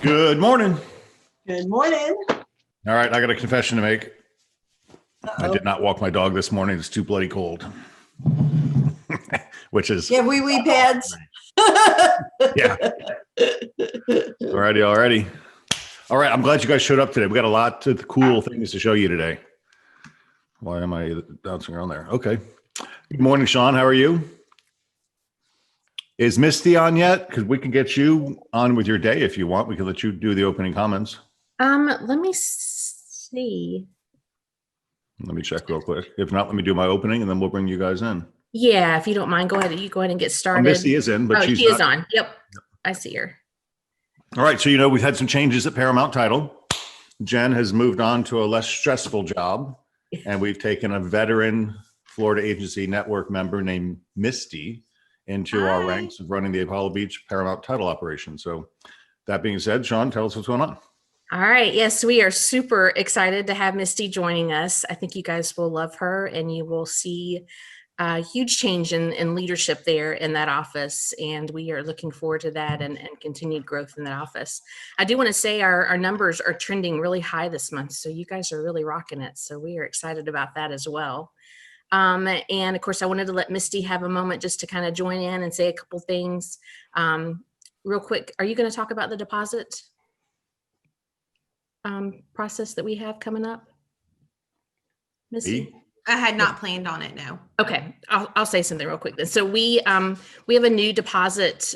Good morning. Good morning. All right, I got a confession to make. I Uh-oh. did not walk my dog this morning. It's too bloody cold. Which is Yeah, wee pads. yeah. Alrighty. All right, I'm glad you guys showed up today. We got a lot of cool things to show you today. Why am I bouncing around there? Okay. Good morning, Sean. How are you? Is Misty on yet? Because we can get you on with your day if you want. We can let you do the opening comments. Let me see. Let me check real quick. If not, let me do my opening and then we'll bring you guys in. Yeah, if you don't mind, go ahead and get started. Misty is in, but she is on. Yep. I see her. All right. So, we've had some changes at Paramount Title. Jen has moved on to a less stressful job, and we've taken a veteran Florida agency network member named Misty into our ranks of running the Apollo Beach Paramount Title operation. So that being said, Sean, tell us what's going on. All right. Yes, we are super excited to have Misty joining us. I think you guys will love her, and you will see a huge change in leadership there in that office. And we are looking forward to that and continued growth in that office. I do want to say our numbers are trending really high this month. So you guys are really rocking it. So we are excited about that as well. And of course, I wanted to let Misty have a moment just to kind of join in and say a couple things. Real quick, are you going to talk about the deposit process that we have coming up, Misty? I had not planned on it, no. Okay, I'll say something real quick then. So we have a new deposit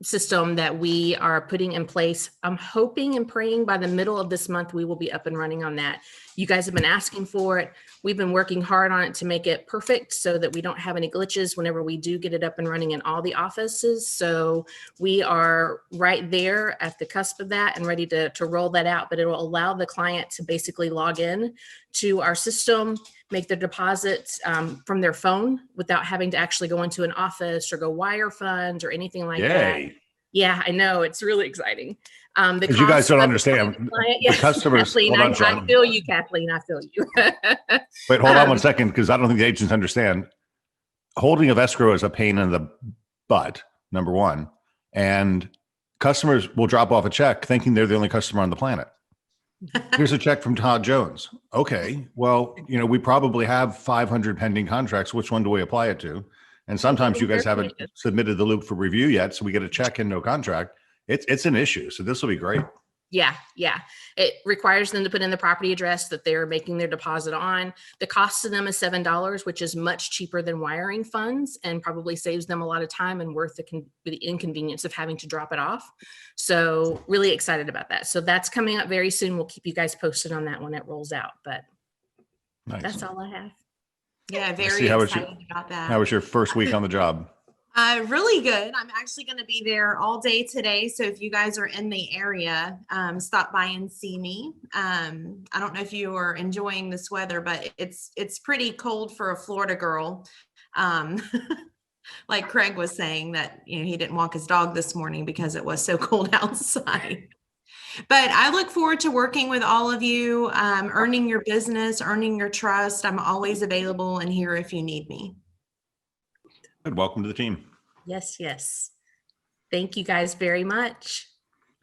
system that we are putting in place. I'm hoping and praying by the middle of this month we will be up and running on that. You guys have been asking for it. We've been working hard on it to make it perfect so that we don't have any glitches whenever we do get it up and running in all the offices. So we are right there at the cusp of that and ready to roll that out, but it will allow the client to basically log in to our system, make their deposits from their phone without having to actually go into an office or go wire funds or anything like that. Yeah, I know. It's really exciting. Because you guys don't understand. Yes, the customers. Kathleen, I feel you, Kathleen. I feel you. Wait, hold on 1 second, because I don't think the agents understand. Holding of escrow is a pain in the butt, number one. And customers will drop off a check thinking they're the only customer on the planet. Here's a check from Todd Jones. Okay, well, we probably have 500 pending contracts. Which one do we apply it to? And sometimes you guys haven't submitted the loop for review yet, so we get a check and no contract. It's an issue. So this will be great. Yeah. It requires them to put in the property address that they're making their deposit on. The cost to them is $7, which is much cheaper than wiring funds and probably saves them a lot of time and worth the inconvenience of having to drop it off. So really excited about that. So that's coming up very soon. We'll keep you guys posted on that when it rolls out, but That's all I have. Yeah, very excited about that. How was your first week on the job? Really good. I'm actually going to be there all day today. So if you guys are in the area, stop by and see me. I don't know if you are enjoying this weather, but it's pretty cold for a Florida girl. Like Craig was saying that, he didn't walk his dog this morning because it was so cold outside. But I look forward to working with all of you, earning your business, earning your trust. I'm always available and here if you need me. Good. Welcome to the team. Yes. Thank you guys very much.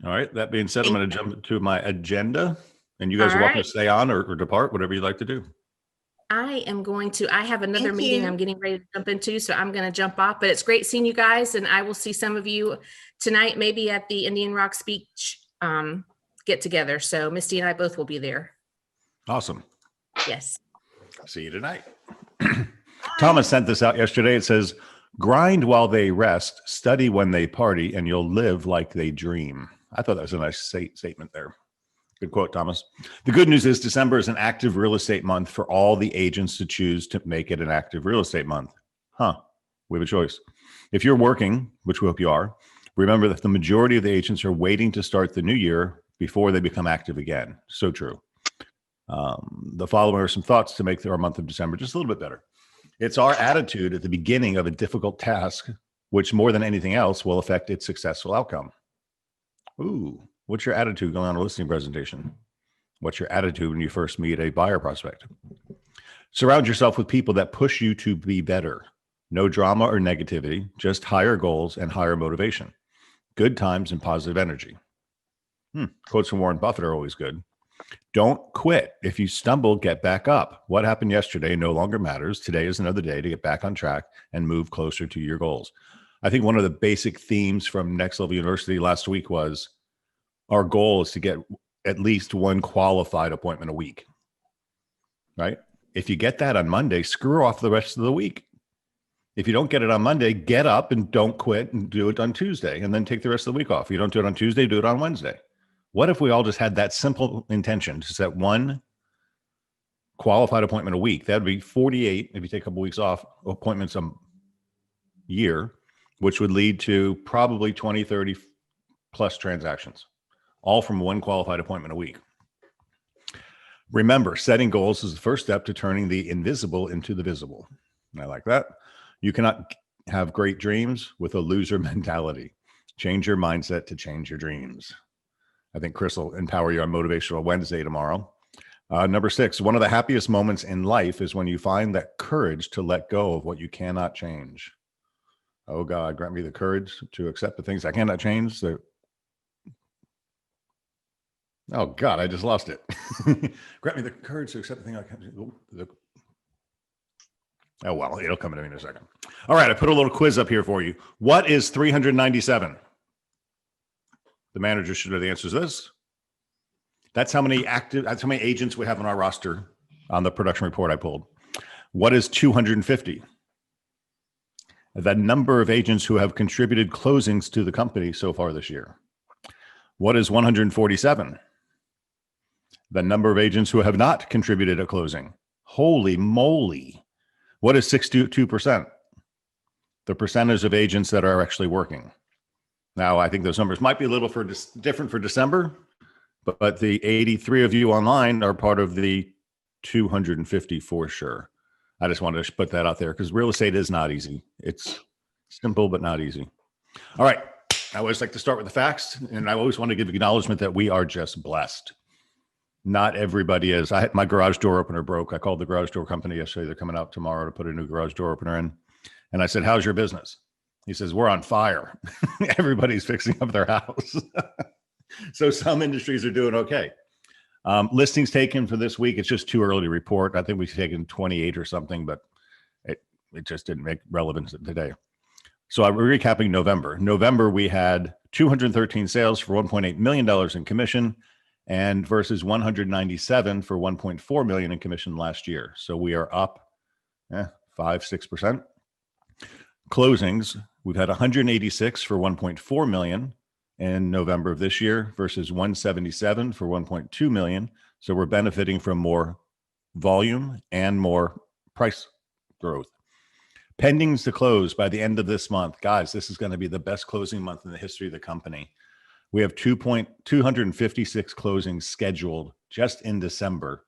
All right. That being said, I'm going to jump to my agenda, and you guys are welcome to stay on or depart, whatever you'd like to do. I have another meeting I'm getting ready to jump into, so I'm going to jump off, but it's great seeing you guys, and I will see some of you tonight, maybe at the Indian Rocks Beach get together. So Misty and I both will be there. Awesome. Yes. See you tonight. Thomas sent this out yesterday. It says, grind while they rest, study when they party, and you'll live like they dream. I thought that was a nice statement there. Good quote, Thomas. The good news is December is an active real estate month for all the agents to choose to make it an active real estate month. We have a choice. If you're working, which we hope you are, remember that the majority of the agents are waiting to start the new year before they become active again. So true. The following are some thoughts to make our month of December just a little bit better. It's our attitude at the beginning of a difficult task, which more than anything else will affect its successful outcome. Ooh, what's your attitude going on a listing presentation? What's your attitude when you first meet a buyer prospect? Surround yourself with people that push you to be better. No drama or negativity, just higher goals and higher motivation. Good times and positive energy. Quotes from Warren Buffett are always good. Don't quit. If you stumble, get back up. What happened yesterday no longer matters. Today is another day to get back on track and move closer to your goals. I think one of the basic themes from Next Level University last week was our goal is to get at least one qualified appointment a week, right? If you get that on Monday, screw off the rest of the week. If you don't get it on Monday, get up and don't quit and do it on Tuesday and then take the rest of the week off. If you don't do it on Tuesday, do it on Wednesday. What if we all just had that simple intention to set one qualified appointment a week? That would be 48, if you take a couple weeks off, appointments a year, which would lead to probably 20, 30 plus transactions, all from one qualified appointment a week. Remember, setting goals is the first step to turning the invisible into the visible. And I like that. You cannot have great dreams with a loser mentality. Change your mindset to change your dreams. I think Chris will empower you on Motivational Wednesday tomorrow. Number 6, one of the happiest moments in life is when you find that courage to let go of what you cannot change. Oh God, grant me the courage to accept the things I cannot change. Oh God, I just lost it. Grant me the courage to accept the thing I can't change. Oh well, it'll come to me in a second. All right, I put a little quiz up here for you. What is 397? The manager should know the answer to this. That's how many agents we have on our roster on the production report I pulled. What is 250? The number of agents who have contributed closings to the company so far this year. What is 147? The number of agents who have not contributed a closing. Holy moly. What is 62%? The percentage of agents that are actually working. Now, I think those numbers might be a little different for December, but the 83 of you online are part of the 250 for sure. I just wanted to put that out there because real estate is not easy. It's simple, but not easy. All right. I always like to start with the facts, and I always want to give acknowledgement that we are just blessed. Not everybody is. My garage door opener broke. I called the garage door company yesterday. They're coming out tomorrow to put a new garage door opener in. And I said, how's your business? He says, we're on fire. Everybody's fixing up their house. So some industries are doing okay. Listings taken for this week. It's just too early to report. I think we've taken 28 or something, but it just didn't make relevance today. So I'm recapping November. November, we had 213 sales for $1.8 million in commission and versus 197 for $1.4 million in commission last year. So we are up 5-6%. Closings, we've had 186 for 1.4 million in November of this year versus 177 for 1.2 million. So we're benefiting from more volume and more price growth. Pendings to close by the end of this month. Guys, this is going to be the best closing month in the history of the company. We have 256 closings scheduled just in December,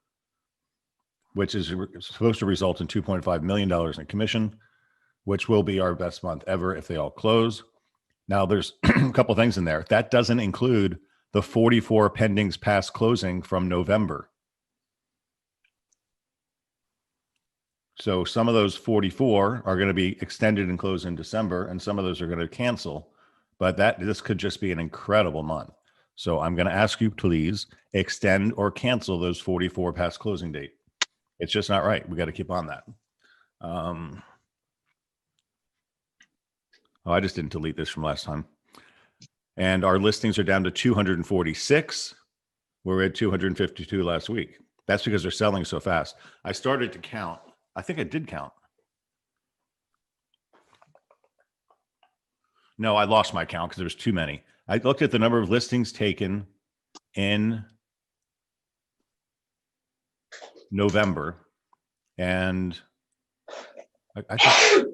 which is supposed to result in $2.5 million in commission, which will be our best month ever if they all close. Now, there's a couple things in there. That doesn't include the 44 pendings past closing from November. So some of those 44 are going to be extended and closed in December, and some of those are going to cancel. But this could just be an incredible month. So I'm going to ask you, please extend or cancel those 44 past closing date. It's just not right. We got to keep on that. I just didn't delete this from last time. And our listings are down to 246. We're at 252 last week. That's because they're selling so fast. I started to count. I think I did count. No, I lost my count because there was too many. I looked at the number of listings taken in November, and I think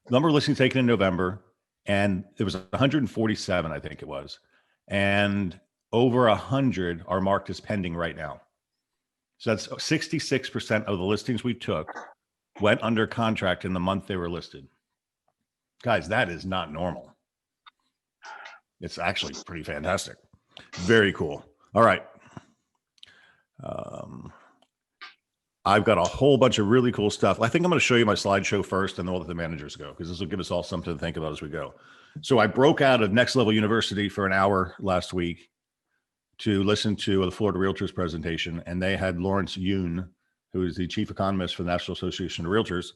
number of listings taken in November, and it was 147, I think it was, and over 100 are marked as pending right now. So that's 66% of the listings we took went under contract in the month they were listed. Guys, that is not normal. It's actually pretty fantastic. Very cool. All right. I've got a whole bunch of really cool stuff. I think I'm going to show you my slideshow first, and then we'll let the managers go, because this will give us all something to think about as we go. So I broke out of Next Level University for an hour last week. to listen to the Florida Realtors presentation, and they had Lawrence Yun, who is the chief economist for the National Association of Realtors,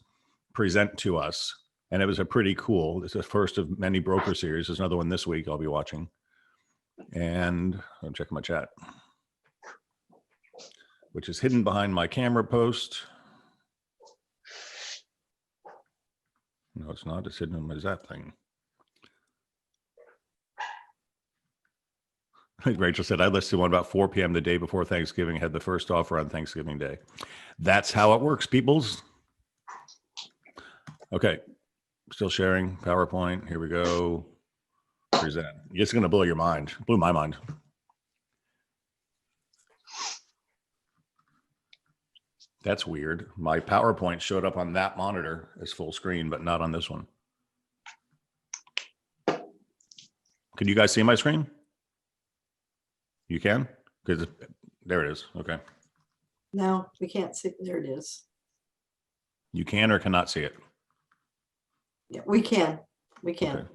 present to us. And it was a pretty cool, it's the first of many broker series. There's another one this week I'll be watching. And I'm checking my chat, which is hidden behind my camera post. No, it's not. It's hidden in my Zap thing. Rachel said, I listed one about 4 p.m. the day before Thanksgiving, had the first offer on Thanksgiving Day. That's how it works, peoples. Okay. Still sharing PowerPoint. Here we go. Present. It's going to blow your mind. Blew my mind. That's weird. My PowerPoint showed up on that monitor as full screen, but not on this one. Can you guys see my screen? You can? Because there it is. Okay. No, we can't see. There it is. You can or cannot see it? Yeah, we can. We can. Okay.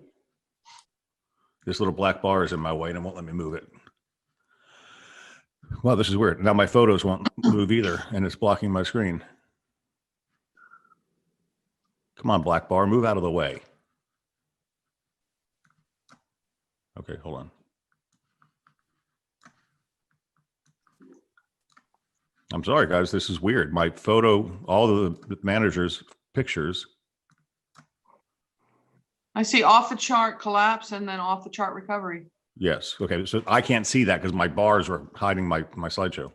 This little black bar is in my way and it won't let me move it. Well, this is weird. Now my photos won't move either, and it's blocking my screen. Come on, black bar, move out of the way. Okay, hold on. I'm sorry, guys. This is weird. My photo, all of the managers' pictures. I see off the chart collapse and then off the chart recovery. Yes. Okay. So I can't see that because my bars are hiding my slideshow.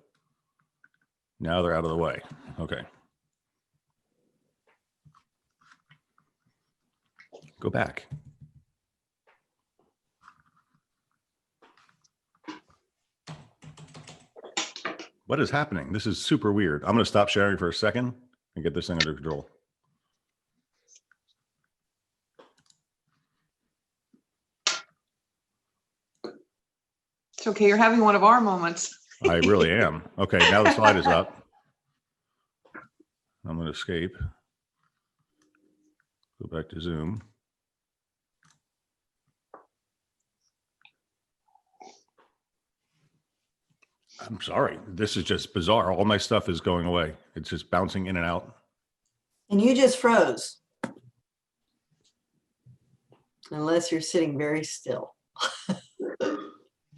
Now they're out of the way. Okay. Go back. What is happening? This is super weird. I'm going to stop sharing for a second and get this thing under control. It's okay. You're having one of our moments. I really am. Okay, now the slide is up. I'm going to escape. Go back to Zoom. I'm sorry. This is just bizarre. All my stuff is going away. It's just bouncing in and out. And you just froze. Unless you're sitting very still.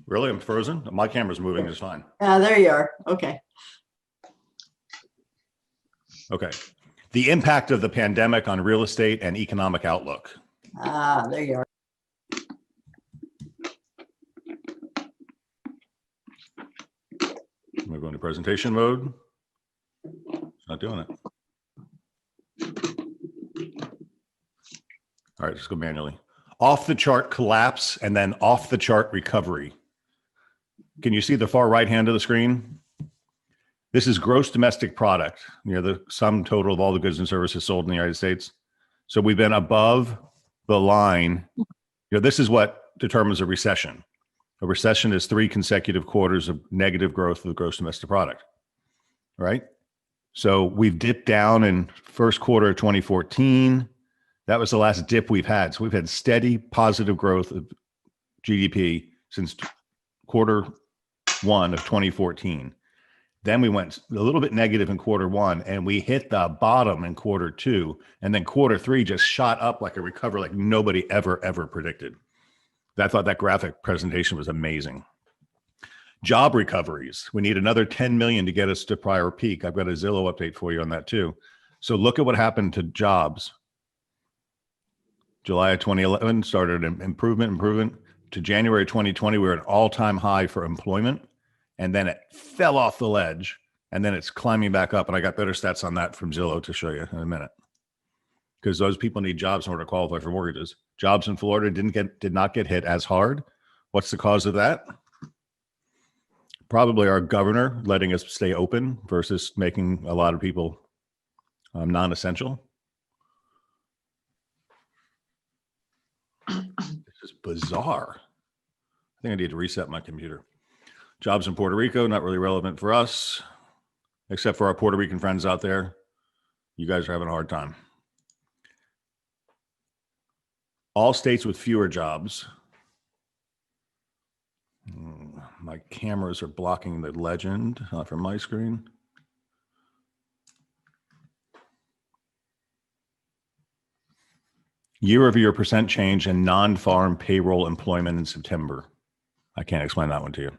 Really? I'm frozen? My camera's moving just fine. There you are. Okay. Okay. The impact of the pandemic on real estate and economic outlook. There you are. I'm going to go into presentation mode. It's not doing it. All right, let's go manually. Off the chart collapse and then off the chart recovery. Can you see the far right hand of the screen? This is gross domestic product, the sum total of all the goods and services sold in the United States. So we've been above the line. This is what determines a recession. A recession is 3 consecutive quarters of negative growth of the gross domestic product, right? So we've dipped down in first quarter of 2014. That was the last dip we've had. So we've had steady positive growth of GDP since quarter 1 of 2014. Then we went a little bit negative in quarter 1 and we hit the bottom in quarter 2. And then quarter 3 just shot up like a recovery like nobody ever predicted. I thought that graphic presentation was amazing. Job recoveries. We need another 10 million to get us to prior peak. I've got a Zillow update for you on that too. So look at what happened to jobs. July of 2011 started an improvement to January 2020. We were at an all-time high for employment, and then it fell off the ledge, and then it's climbing back up. And I got better stats on that from Zillow to show you in a minute, because those people need jobs in order to qualify for mortgages. Jobs in Florida did not get hit as hard. What's the cause of that? Probably our governor letting us stay open versus making a lot of people non-essential. This is bizarre. I think I need to reset my computer. Jobs in Puerto Rico, not really relevant for us, except for our Puerto Rican friends out there. You guys are having a hard time. All states with fewer jobs. My cameras are blocking the legend from my screen. Year-over-year percent change in non-farm payroll employment in September. I can't explain that one to you.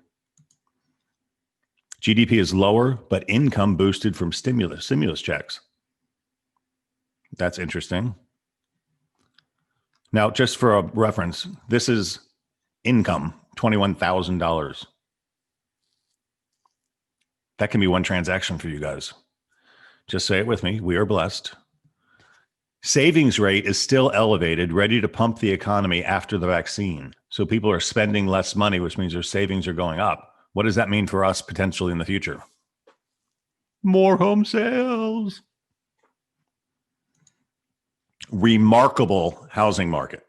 GDP is lower, but income boosted from stimulus checks. That's interesting. Now, just for a reference, this is income, $21,000. That can be one transaction for you guys. Just say it with me. We are blessed. Savings rate is still elevated, ready to pump the economy after the vaccine. So people are spending less money, which means their savings are going up. What does that mean for us potentially in the future? More home sales. Remarkable housing market.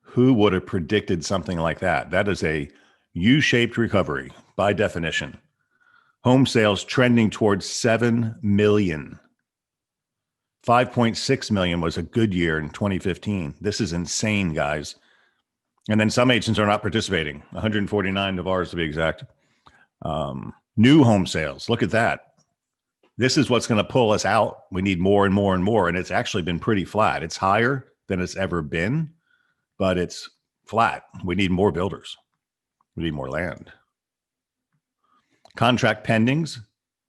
Who would have predicted something like that? That is a U-shaped recovery by definition. Home sales trending towards 7 million. 5.6 million was a good year in 2015. This is insane, guys. And then some agents are not participating. 149 of ours to be exact. New home sales. Look at that. This is what's going to pull us out. We need more and more and more. And it's actually been pretty flat. It's higher than it's ever been, but it's flat. We need more builders. We need more land. Contract pendings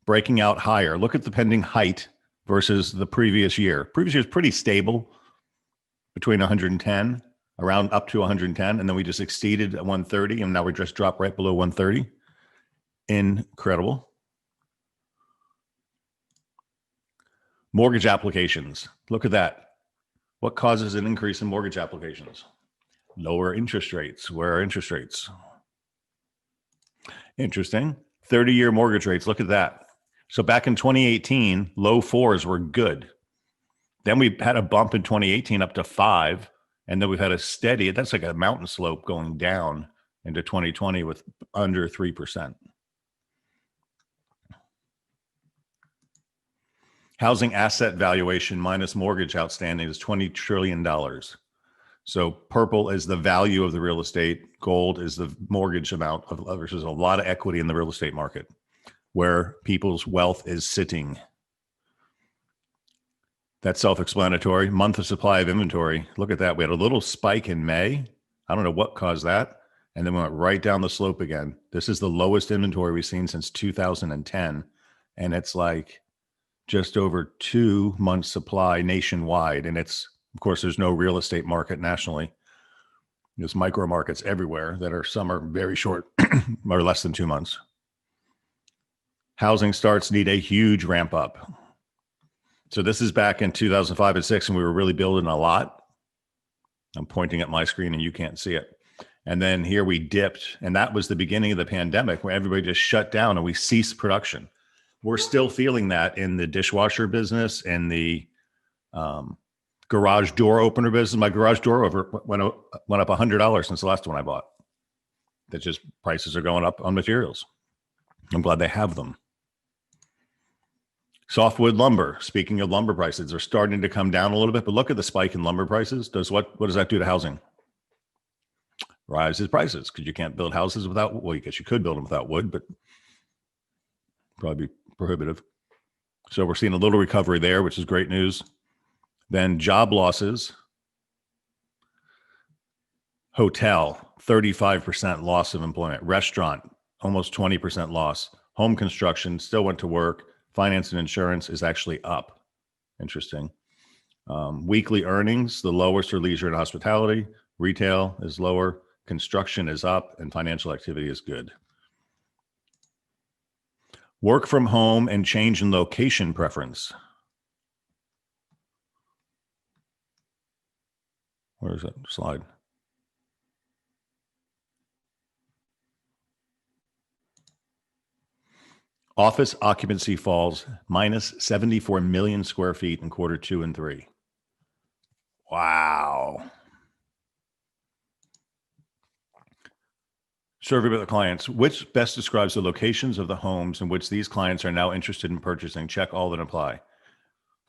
breaking out higher. Look at the pending height versus the previous year. Previous year is pretty stable between 110, around up to 110. And then we just exceeded at 130. And now we just dropped right below 130. Incredible. Mortgage applications. Look at that. What causes an increase in mortgage applications? Lower interest rates. Where are interest rates? Interesting. 30-year mortgage rates. Look at that. So back in 2018, low fours were good. Then we had a bump in 2018 up to 5. And then we've had a steady, that's like a mountain slope going down into 2020 with under 3%. Housing asset valuation minus mortgage outstanding is $20 trillion. So purple is the value of the real estate. Gold is the mortgage amount of others. There's a lot of equity in the real estate market where people's wealth is sitting. That's self-explanatory. Month of supply of inventory. Look at that. We had a little spike in May. I don't know what caused that. And then we went right down the slope again. This is the lowest inventory we've seen since 2010. And it's like just over 2 months supply nationwide. And it's, of course, there's no real estate market nationally. There's micro markets everywhere that are, some are very short or less than 2 months. Housing starts need a huge ramp up. So this is back in 2005 and 6, and we were really building a lot. I'm pointing at my screen and you can't see it. And then here we dipped, and that was the beginning of the pandemic where everybody just shut down and we ceased production. We're still feeling that in the dishwasher business and the garage door opener business. My garage door went up $100 since the last one I bought. That just prices are going up on materials. I'm glad they have them. Softwood lumber. Speaking of lumber prices, they're starting to come down a little bit, but look at the spike in lumber prices. What does that do to housing? Rises prices because you can't build houses without, well, I guess you could build them without wood, but probably be prohibitive. So we're seeing a little recovery there, which is great news. Then job losses. Hotel, 35% loss of employment. Restaurant, almost 20% loss. Home construction, still went to work. Finance and insurance is actually up. Interesting. Weekly earnings, the lowest for leisure and hospitality. Retail is lower. Construction is up, and financial activity is good. Work from home and change in location preference. Where is that slide? Office occupancy falls minus 74 million square feet in quarter 2 and 3. Wow. Survey with the clients. Which best describes the locations of the homes in which these clients are now interested in purchasing? Check all that apply.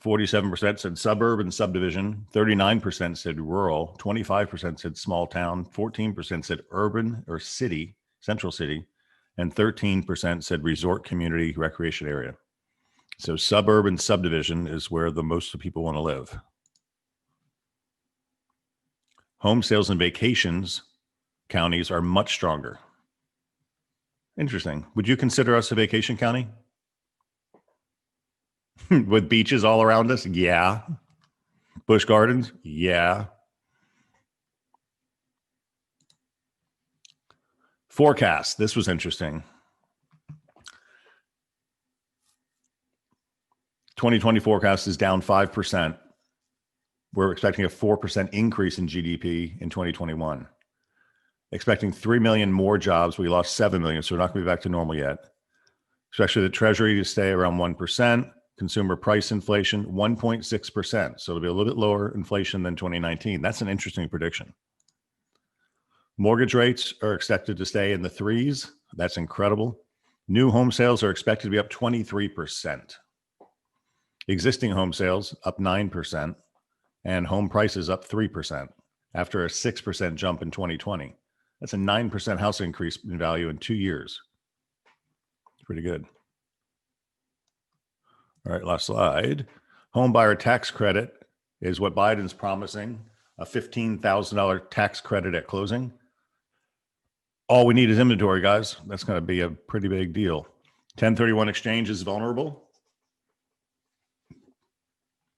47% said suburb and subdivision, 39% said rural, 25% said small town, 14% said urban or city, central city, and 13% said resort community recreation area. So suburb and subdivision is where the most of people want to live. Home sales and vacations counties are much stronger. Interesting. Would you consider us a vacation county? With beaches all around us? Yeah. Busch Gardens? Yeah. Forecast. This was interesting. 2020 forecast is down 5%. We're expecting a 4% increase in GDP in 2021. Expecting 3 million more jobs. We lost 7 million, so we're not going to be back to normal yet. Especially the Treasury to stay around 1%. Consumer price inflation, 1.6%. So it'll be a little bit lower inflation than 2019. That's an interesting prediction. Mortgage rates are expected to stay in the threes. That's incredible. New home sales are expected to be up 23%. Existing home sales up 9%. And home prices up 3% after a 6% jump in 2020. That's a 9% house increase in value in 2 years. Pretty good. All right, last slide. Home buyer tax credit is what Biden's promising, a $15,000 tax credit at closing. All we need is inventory, guys. That's going to be a pretty big deal. 1031 exchange is vulnerable.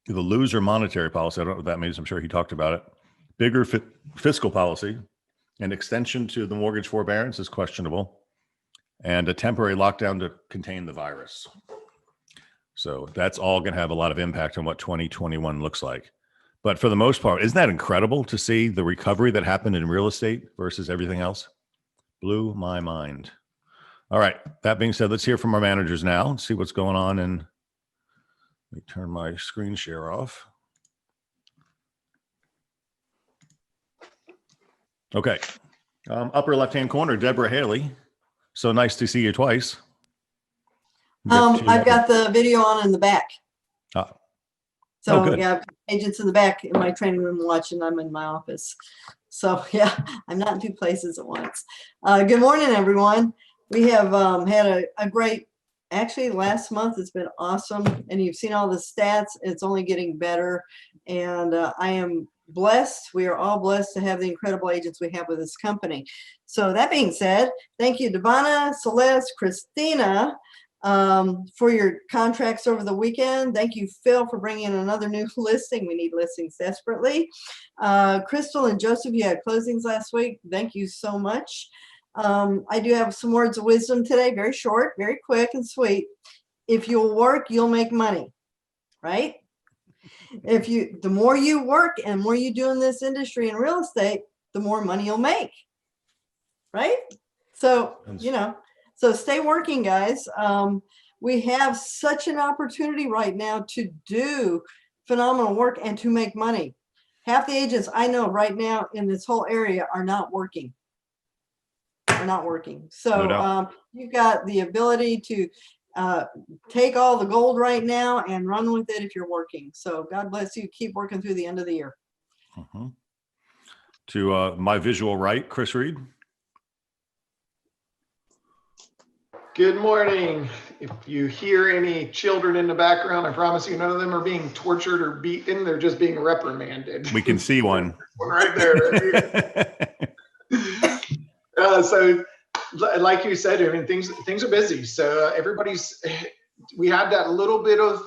The loser monetary policy, I don't know what that means. I'm sure he talked about it. Bigger fiscal policy, an extension to the mortgage forbearance is questionable, and a temporary lockdown to contain the virus. So that's all going to have a lot of impact on what 2021 looks like. But for the most part, isn't that incredible to see the recovery that happened in real estate versus everything else? Blew my mind. All right. That being said, let's hear from our managers now, see what's going on. And let me turn my screen share off. Okay. Upper left-hand corner, Deborah Haley. So nice to see you twice. I've got the video on in the back. Ah. So Oh, good. yeah, agents in the back in my training room watching. I'm in my office. So yeah, I'm not in two places at once. Good morning, everyone. We have had a great, actually last month it's been awesome. And you've seen all the stats. It's only getting better. And I am blessed. We are all blessed to have the incredible agents we have with this company. So that being said, thank you, Devana, Celeste, Christina, for your contracts over the weekend. Thank you, Phil, for bringing in another new listing. We need listings desperately. Crystal and Joseph, you had closings last week. Thank you so much. I do have some words of wisdom today, very short, very quick and sweet. If you'll work, you'll make money, right? The more you work and more you do in this industry in real estate, the more money you'll make, right? So, so stay working, guys. We have such an opportunity right now to do phenomenal work and to make money. Half the agents I know right now in this whole area are not working. So you've got the ability to take all the gold right now and run with it if you're working. So God bless you. Keep working through the end of the year. Mm-hmm. To my visual right, Chris Reed. Good morning. If you hear any children in the background, I promise you none of them are being tortured or beaten. They're just being reprimanded. We can see one. One right there. So like you said, I mean, things are busy. So we had that little bit of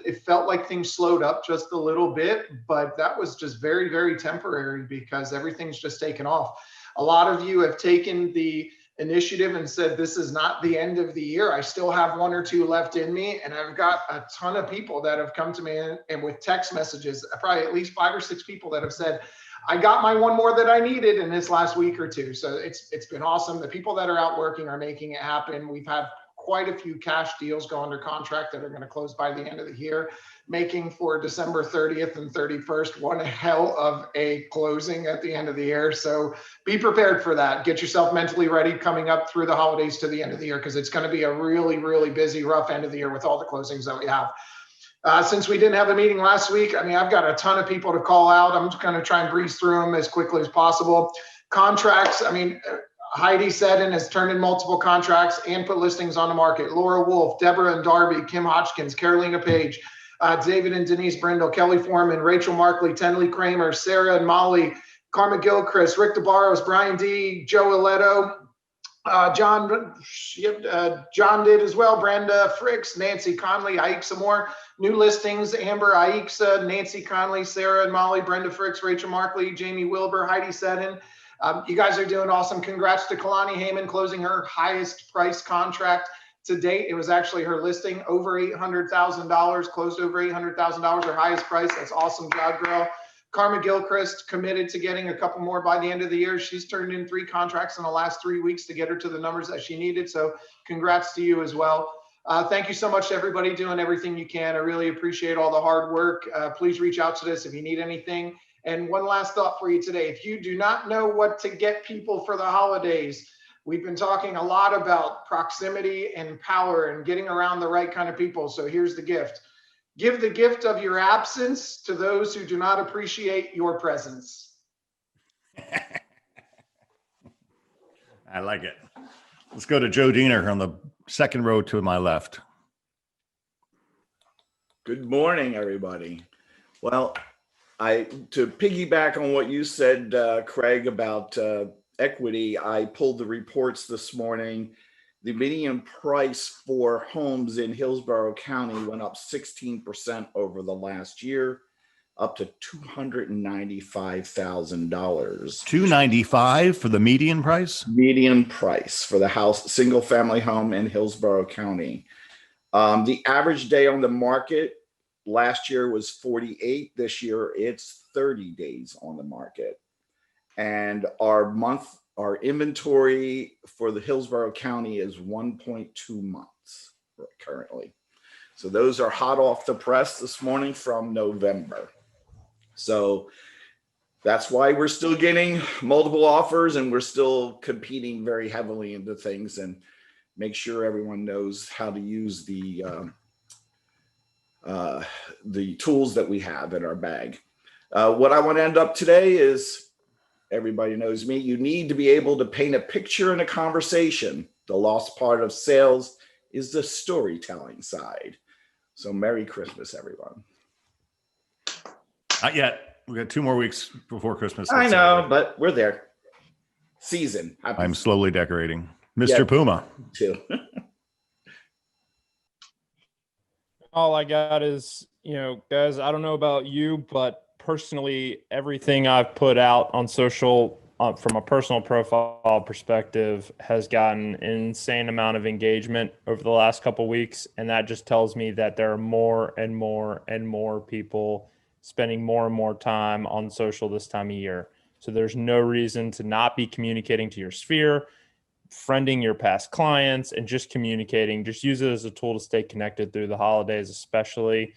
it felt like things slowed up just a little bit, but that was just very, very temporary because everything's just taken off. A lot of you have taken the initiative and said, this is not the end of the year. I still have 1 or 2 left in me. And I've got a ton of people that have come to me and with text messages, probably at least 5 or 6 people that have said, I got my one more that I needed in this last week or 2. So it's been awesome. The people that are out working are making it happen. We've had quite a few cash deals go under contract that are going to close by the end of the year, making for December 30th and 31st one hell of a closing at the end of the year. So be prepared for that. Get yourself mentally ready coming up through the holidays to the end of the year, because it's going to be a really, really busy, rough end of the year with all the closings that we have. Since we didn't have a meeting last week, I mean, I've got a ton of people to call out. I'm just going to try and breeze through them as quickly as possible. Contracts, I mean, Heidi Seddon has turned in multiple contracts and put listings on the market. Laura Wolf, Deborah and Darby, Kim Hodgkins, Carolina Page, David and Denise Brindle, Kelly Foreman, Rachel Markley, Tenley Kramer, Sarah and Molly, Karma Gilchrist, Rick DeBarros, Brian D, Joe Aletto, John did as well, Brenda Fricks, Nancy Conley, Ike some more new listings, Amber Aixa, Nancy Conley, Sarah and Molly, Brenda Fricks, Rachel Markley, Jamie Wilbur, Heidi Seddon. You guys are doing awesome. Congrats to Kalani Heyman closing her highest price contract to date. It was actually her listing over $800,000, closed over $800,000, her highest price. That's awesome job, girl. Karma Gilchrist committed to getting a couple more by the end of the year. She's turned in 3 contracts in the last 3 weeks to get her to the numbers that she needed. So congrats to you as well. Thank you so much to everybody doing everything you can. I really appreciate all the hard work. Please reach out to us if you need anything. And one last thought for you today. If you do not know what to get people for the holidays, we've been talking a lot about proximity and power and getting around the right kind of people. So here's the gift. Give the gift of your absence to those who do not appreciate your presence. I like it. Let's go to Joe Diener on the second row to my left. Good morning, everybody. Well, to piggyback on what you said, Craig, about equity, I pulled the reports this morning. The median price for homes in Hillsborough County went up 16% over the last year, up to $295,000. $295 for the median price? Median price for the house, single family home in Hillsborough County. The average day on the market last year was 48. This year it's 30 days on the market. And our inventory for the Hillsborough County is 1.2 months currently. So those are hot off the press this morning from November. So that's why we're still getting multiple offers and we're still competing very heavily into things, and make sure everyone knows how to use the tools that we have in our bag. What I want to end up today is, everybody knows me, you need to be able to paint a picture in a conversation. The lost part of sales is the storytelling side. So Merry Christmas, everyone. Not yet. We got 2 more weeks before Christmas. I know, but we're there. Season. I'm slowly decorating. Mr. Yeah. Puma. Too. All I got is, guys, I don't know about you, but personally, everything I've put out on social from a personal profile perspective has gotten an insane amount of engagement over the last couple of weeks. And that just tells me that there are more and more and more people spending more and more time on social this time of year. So there's no reason to not be communicating to your sphere, friending your past clients, and just communicating. Just use it as a tool to stay connected through the holidays, especially.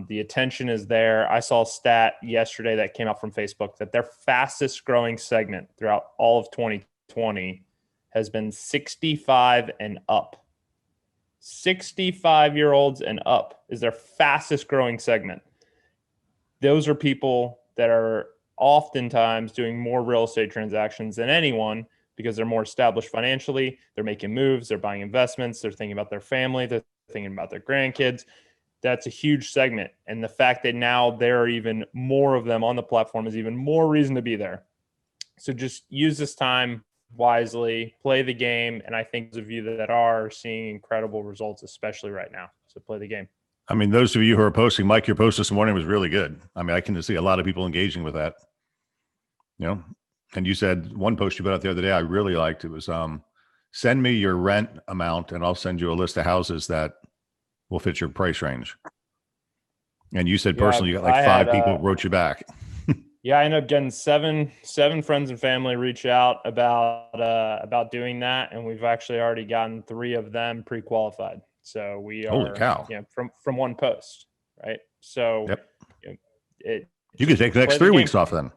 The attention is there. I saw a stat yesterday that came out from Facebook that their fastest growing segment throughout all of 2020 has been 65 and up. 65-year-olds and up is their fastest growing segment. Those are people that are oftentimes doing more real estate transactions than anyone because they're more established financially. They're making moves. They're buying investments. They're thinking about their family. They're thinking about their grandkids. That's a huge segment. And the fact that now there are even more of them on the platform is even more reason to be there. So just use this time wisely, play the game. And I think those of you that are seeing incredible results, especially right now. So play the game. I mean, those of you who are posting, Mike, your post this morning was really good. I mean, I can see a lot of people engaging with that. And you said one post you put out the other day I really liked. It was send me your rent amount and I'll send you a list of houses that will fit your price range. And you said personally, you got like 5 people wrote you back. Yeah, I ended up getting seven friends and family reach out about doing that, and we've actually already gotten 3 of them pre-qualified. So we are, holy cow, from one post, right? So yep. You could take the next 3 weeks off then.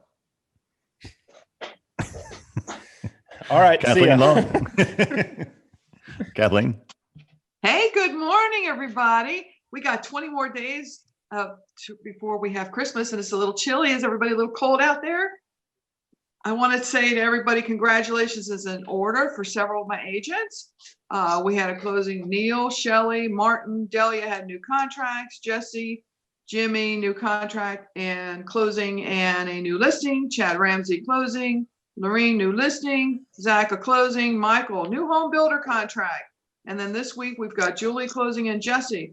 All right, Kathleen Long. Kathleen. Hey, good morning, everybody. We got 20 more days before we have Christmas, and it's a little chilly. Is everybody a little cold out there? I want to say to everybody, congratulations is in order for several of my agents. We had a closing. Neil, Shelley, Martin, Delia had new contracts. Jesse, Jimmy, new contract and closing and a new listing. Chad Ramsey closing. Lorene, new listing. Zach, a closing. Michael, new home builder contract. And then this week we've got Julie closing and Jesse.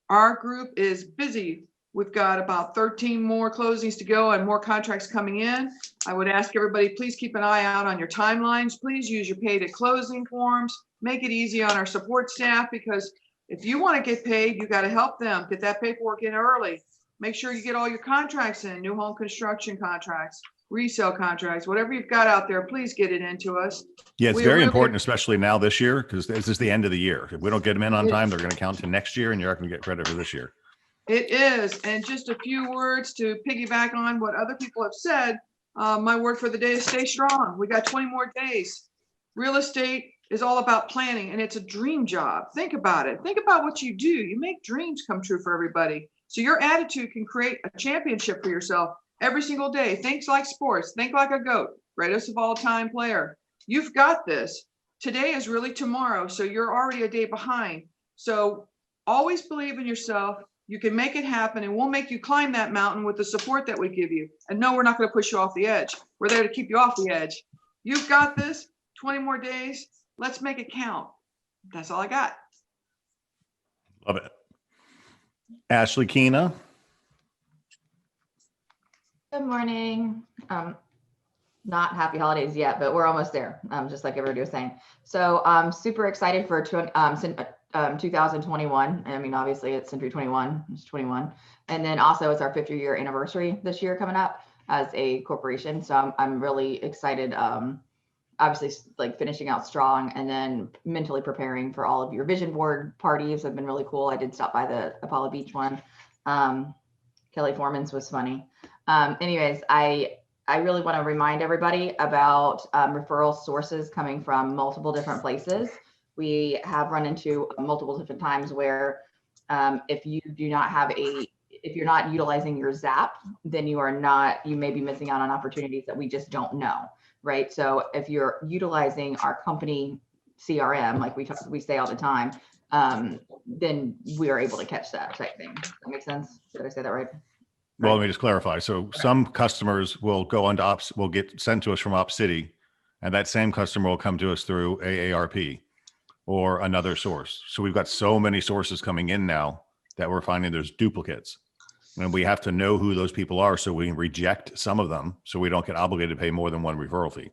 Our group is busy. We've got about 13 more closings to go and more contracts coming in. I would ask everybody, please keep an eye out on your timelines. Please use your paid at closing forms. Make it easy on our support staff, because if you want to get paid, you got to help them get that paperwork in early. Make sure you get all your contracts in, new home construction contracts, resale contracts, whatever you've got out there, please get it into us. Yeah, it's We very really- important, especially now this year, because this is the end of the year. If we don't get them in on time, they're going to count to next year, and you're not going to get credit for this year. It is. And just a few words to piggyback on what other people have said. My word for the day is stay strong. We got 20 more days. Real estate is all about planning, and it's a dream job. Think about it. Think about what you do. You make dreams come true for everybody. So your attitude can create a championship for yourself every single day. Think like sports. Think like a GOAT, greatest of all time player. You've got this. Today is really tomorrow, so you're already a day behind. So always believe in yourself. You can make it happen, and we'll make you climb that mountain with the support that we give you. And no, we're not going to push you off the edge. We're there to keep you off the edge. You've got this. 20 more days. Let's make it count. That's all I got. Love it. Ashley Keena. Good morning. Not happy holidays yet, but we're almost there, just like everybody was saying. So I'm super excited for 2021. I mean, obviously it's Century 21, it's 21. And then also it's our 50-year anniversary this year coming up as a corporation. So I'm really excited, obviously like finishing out strong, and then mentally preparing for all of your vision board parties have been really cool. I did stop by the Apollo Beach one. Kelly Foreman's was funny. Anyways, I really want to remind everybody about referral sources coming from multiple different places. We have run into multiple different times where if you're not utilizing your ZAP, then you may be missing out on opportunities that we just don't know, right? So if you're utilizing our company CRM, like we say all the time, then we are able to catch that type thing. Does that make sense? Did I say that right? Well, let me just clarify. So some customers will go onto Ops, will get sent to us from Op City, and that same customer will come to us through AARP or another source. So we've got so many sources coming in now that we're finding there's duplicates. And we have to know who those people are so we can reject some of them so we don't get obligated to pay more than one referral fee,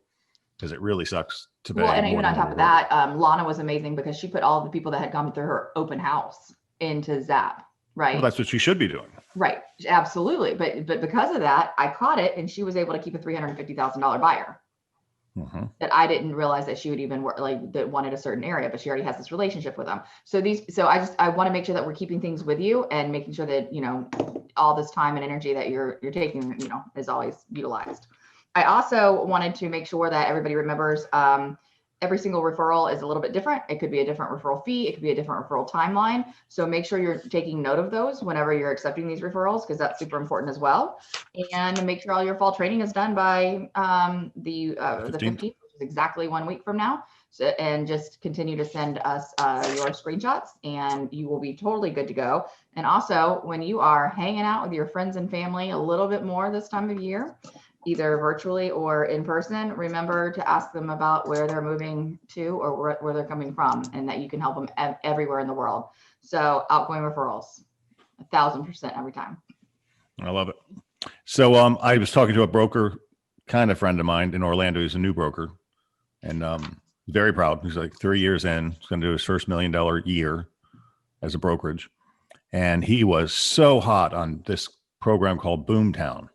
because it really sucks to pay. Well, and more even than on top one of referral. that, Lana was amazing because she put all of the people that had come through her open house into Zap, right? Well, that's what you should be doing. Right, absolutely. But because of that, I caught it, and she was able to keep a $350,000 buyer Mhm. that I didn't realize that she would even work, like that wanted a certain area, but she already has this relationship with them. So I want to make sure that we're keeping things with you and making sure that, all this time and energy that you're taking, is always utilized. I also wanted to make sure that everybody remembers, every single referral is a little bit different. It could be a different referral fee. It could be a different referral timeline. So make sure you're taking note of those whenever you're accepting these referrals, because that's super important as well. And make sure all your fall training is done by the 15th, which is exactly 1 week from now. So, and just continue to send us your screenshots, and you will be totally good to go. And also, when you are hanging out with your friends and family a little bit more this time of year, either virtually or in person, remember to ask them about where they're moving to or where they're coming from, and that you can help them everywhere in the world. So outgoing referrals, 1,000% every time. I love it. So I was talking to a broker, kind of friend of mine in Orlando. He's a new broker, and very proud. He's like 3 years in. He's going to do his first $1 million year as a brokerage. And he was so hot on this program called Boomtown.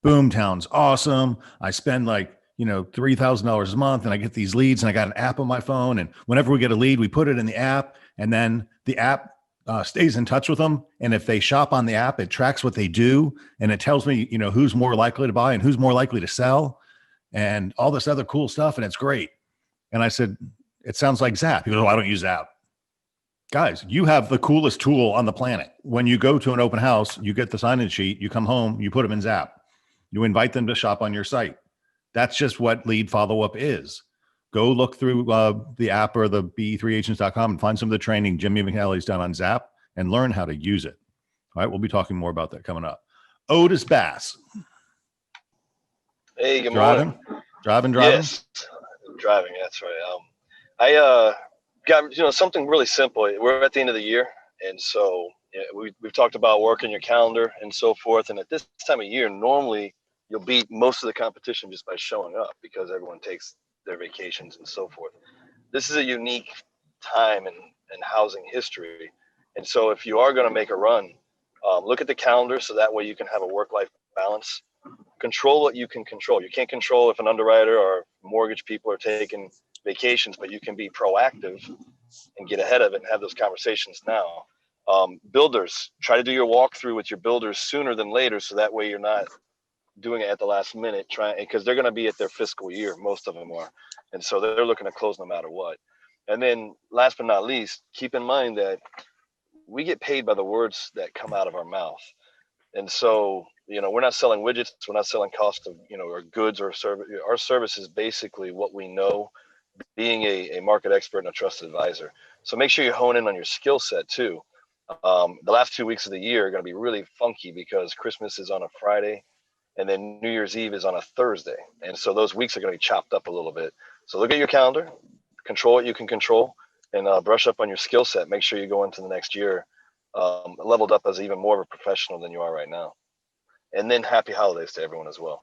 Boomtown's awesome. I spend like, $3,000 a month, and I get these leads, and I got an app on my phone. And whenever we get a lead, we put it in the app, and then the app stays in touch with them. And if they shop on the app, it tracks what they do, and it tells me, who's more likely to buy and who's more likely to sell and all this other cool stuff. And it's great. And I said, it sounds like Zap. He goes, oh, I don't use Zap. Guys, you have the coolest tool on the planet. When you go to an open house, you get the sign-in sheet, you come home, you put them in Zap. You invite them to shop on your site. That's just what lead follow-up is. Go look through the app or the be3agents.com and find some of the training Jimmy McNally's done on Zap and learn how to use it. All right, we'll be talking more about that coming up. Otis Bass. Hey, good Driving? morning. Driving? Yes, driving. That's right. I got something really simple. We're at the end of the year, and so we've talked about working your calendar and so forth. And at this time of year, normally you'll beat most of the competition just by showing up because everyone takes their vacations and so forth. This is a unique time in housing history, and so if you are going to make a run, look at the calendar so that way you can have a work-life balance. Control what you can control. You can't control if an underwriter or mortgage people are taking vacations, but you can be proactive and get ahead of it and have those conversations now. Builders, try to do your walkthrough with your builders sooner than later, so that way you're not doing it at the last minute, because they're going to be at their fiscal year, most of them are, and so they're looking to close no matter what. And then last but not least, keep in mind that we get paid by the words that come out of our mouth. And so, we're not selling widgets. We're not selling cost of, our goods or service. Our service is basically what we know, being a market expert and a trusted advisor. So make sure you hone in on your skill set too. The last 2 weeks of the year are going to be really funky because Christmas is on a Friday and then New Year's Eve is on a Thursday. And so those weeks are going to be chopped up a little bit. So look at your calendar, control what you can control, and brush up on your skill set. Make sure you go into the next year leveled up as even more of a professional than you are right now. And then happy holidays to everyone as well.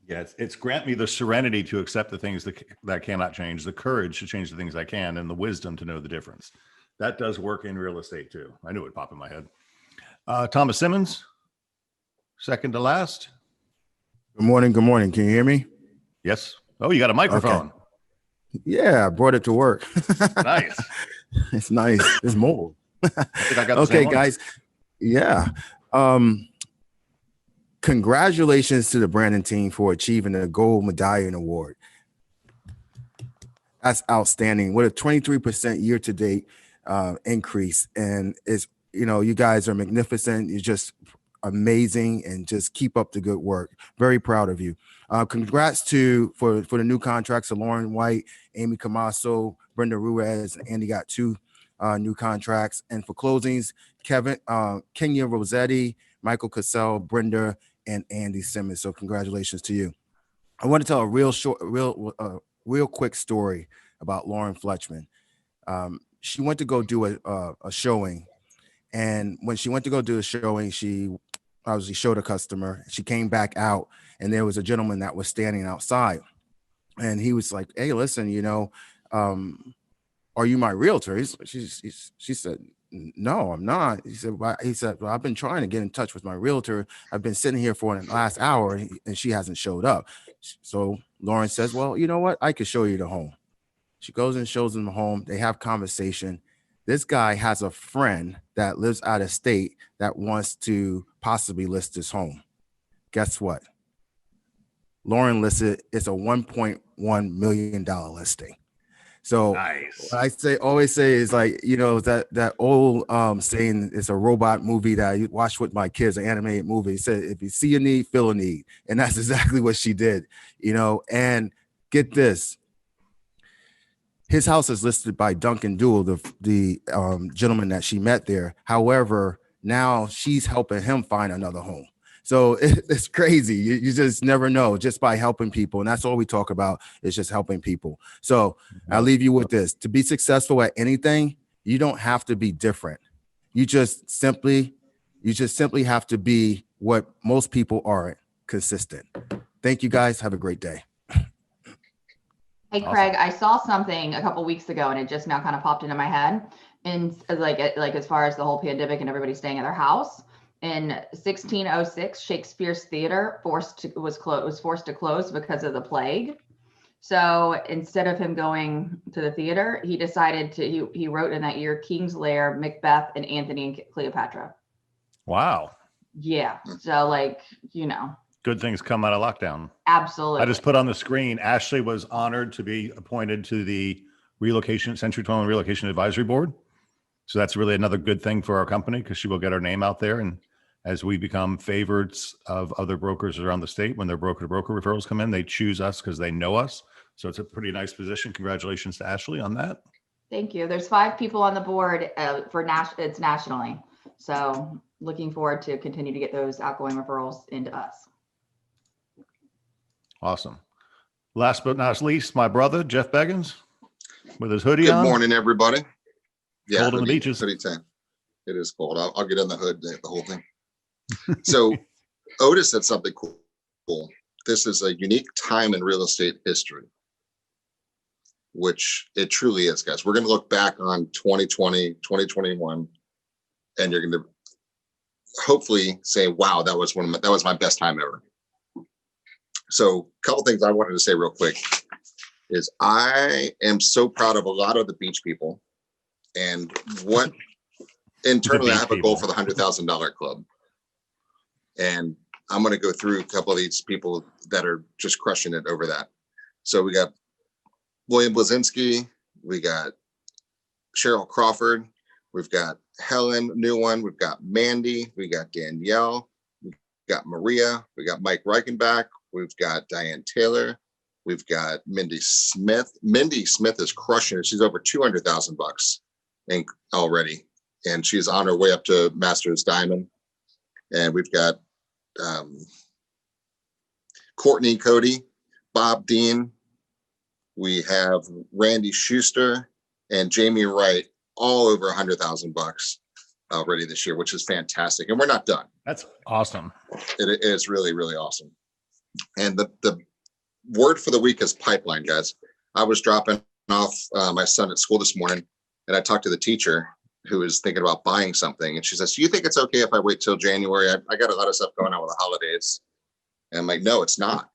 Yeah, it's grant me the serenity to accept the things that cannot change, the courage to change the things I can, and the wisdom to know the difference. That does work in real estate too. I knew it would pop in my head. Thomas Simmons, second to last. Good morning. Good morning. Can you hear me? Yes. Oh, you got a microphone. Okay. Yeah, I brought it to work. Nice. It's nice. It's mobile. I think I got the Okay, same one. guys. Yeah. Congratulations to the Brandon team for achieving the Gold Medallion Award. That's outstanding. What a 23% year-to-date increase. And it's, you guys are magnificent. You're just amazing, and just keep up the good work. Very proud of you. Congrats for the new contracts to Lauren White, Amy Camasso, Brenda Ruiz, and Andy got 2 new contracts. And for closings, Kenya Rossetti, Michael Cassell, Brenda, and Andy Simmons. So congratulations to you. I want to tell a real quick story about Lauren Fletchman. She went to go do a showing, and when she went to go do a showing, she obviously showed a customer. She came back out, and there was a gentleman that was standing outside, and he was like, "Hey, listen, are you my realtor?" She said, "No, I'm not." He said, "Well, I've been trying to get in touch with my realtor. I've been sitting here for the last hour, and she hasn't showed up." So Lauren says, "Well, you know what? I could show you the home." She goes and shows him the home. They have conversation. This guy has a friend that lives out of state that wants to possibly list his home. Guess what? Lauren listed it's a $1.1 million listing. So Nice. what I always say is like, that old saying, it's a robot movie that I watched with my kids, an animated movie. It said, if you see a need, feel a need. And that's exactly what she did, and get this. His house is listed by Duncan Duell, the gentleman that she met there. However, now she's helping him find another home. So it's crazy. You just never know just by helping people. And that's all we talk about is just helping people. So I'll leave you with this. To be successful at anything, you don't have to be different. You just simply have to be what most people aren't, consistent. Thank you guys. Have a great day. Hey, Craig, I saw something a couple weeks ago and it just now kind of popped into my head. And like as far as the whole pandemic and everybody staying at their house, in 1606, Shakespeare's theater was forced to close because of the plague. So instead of him going to the theater, he decided he wrote in that year King's Lear, Macbeth, and Antony and Cleopatra. Wow. Yeah. So Good things come out of lockdown. absolutely. I just put on the screen, Ashley was honored to be appointed to the Century 21 Relocation Advisory Board. So that's really another good thing for our company because she will get our name out there. And as we become favorites of other brokers around the state, when their broker to broker referrals come in, they choose us because they know us. So it's a pretty nice position. Congratulations to Ashley on that. Thank you. There's 5 people on the board it's nationally. So looking forward to continue to get those outgoing referrals into us. Awesome. Last but not least, my brother, Jeff Beggins, with his hoodie Good on. morning, everybody. Yeah, Cold on the beaches. hoodie time. It is cold. I'll get in the hood, the whole thing. So Otis said something cool. This is a unique time in real estate history, which it truly is, guys. We're going to look back on 2020, 2021, and you're going to hopefully say, wow, that was my best time ever. So a couple things I wanted to say real quick is I am so proud of a lot of the beach people, and what internally I have a goal for the $100,000 club. And I'm going to go through a couple of these people that are just crushing it over that. So we got William Blazinski, we got Cheryl Crawford, we've got Helen, new one, we've got Mandy, we got Danielle, we've got Maria, we got Mike Reichenbach, we've got Diane Taylor, we've got Mindy Smith. Mindy Smith is crushing it. She's over $200,000 already, and she's on her way up to Masters Diamond. And we've got Courtney Cody, Bob Dean. We have Randy Schuster and Jamie Wright, all over $100,000 already this year, which is fantastic. And we're not done. That's awesome. It is really, really awesome. And the word for the week is pipeline, guys. I was dropping off my son at school this morning, and I talked to the teacher who is thinking about buying something. And she says, do you think it's okay if I wait till January? I got a lot of stuff going on with the holidays. And I'm like, no, it's not.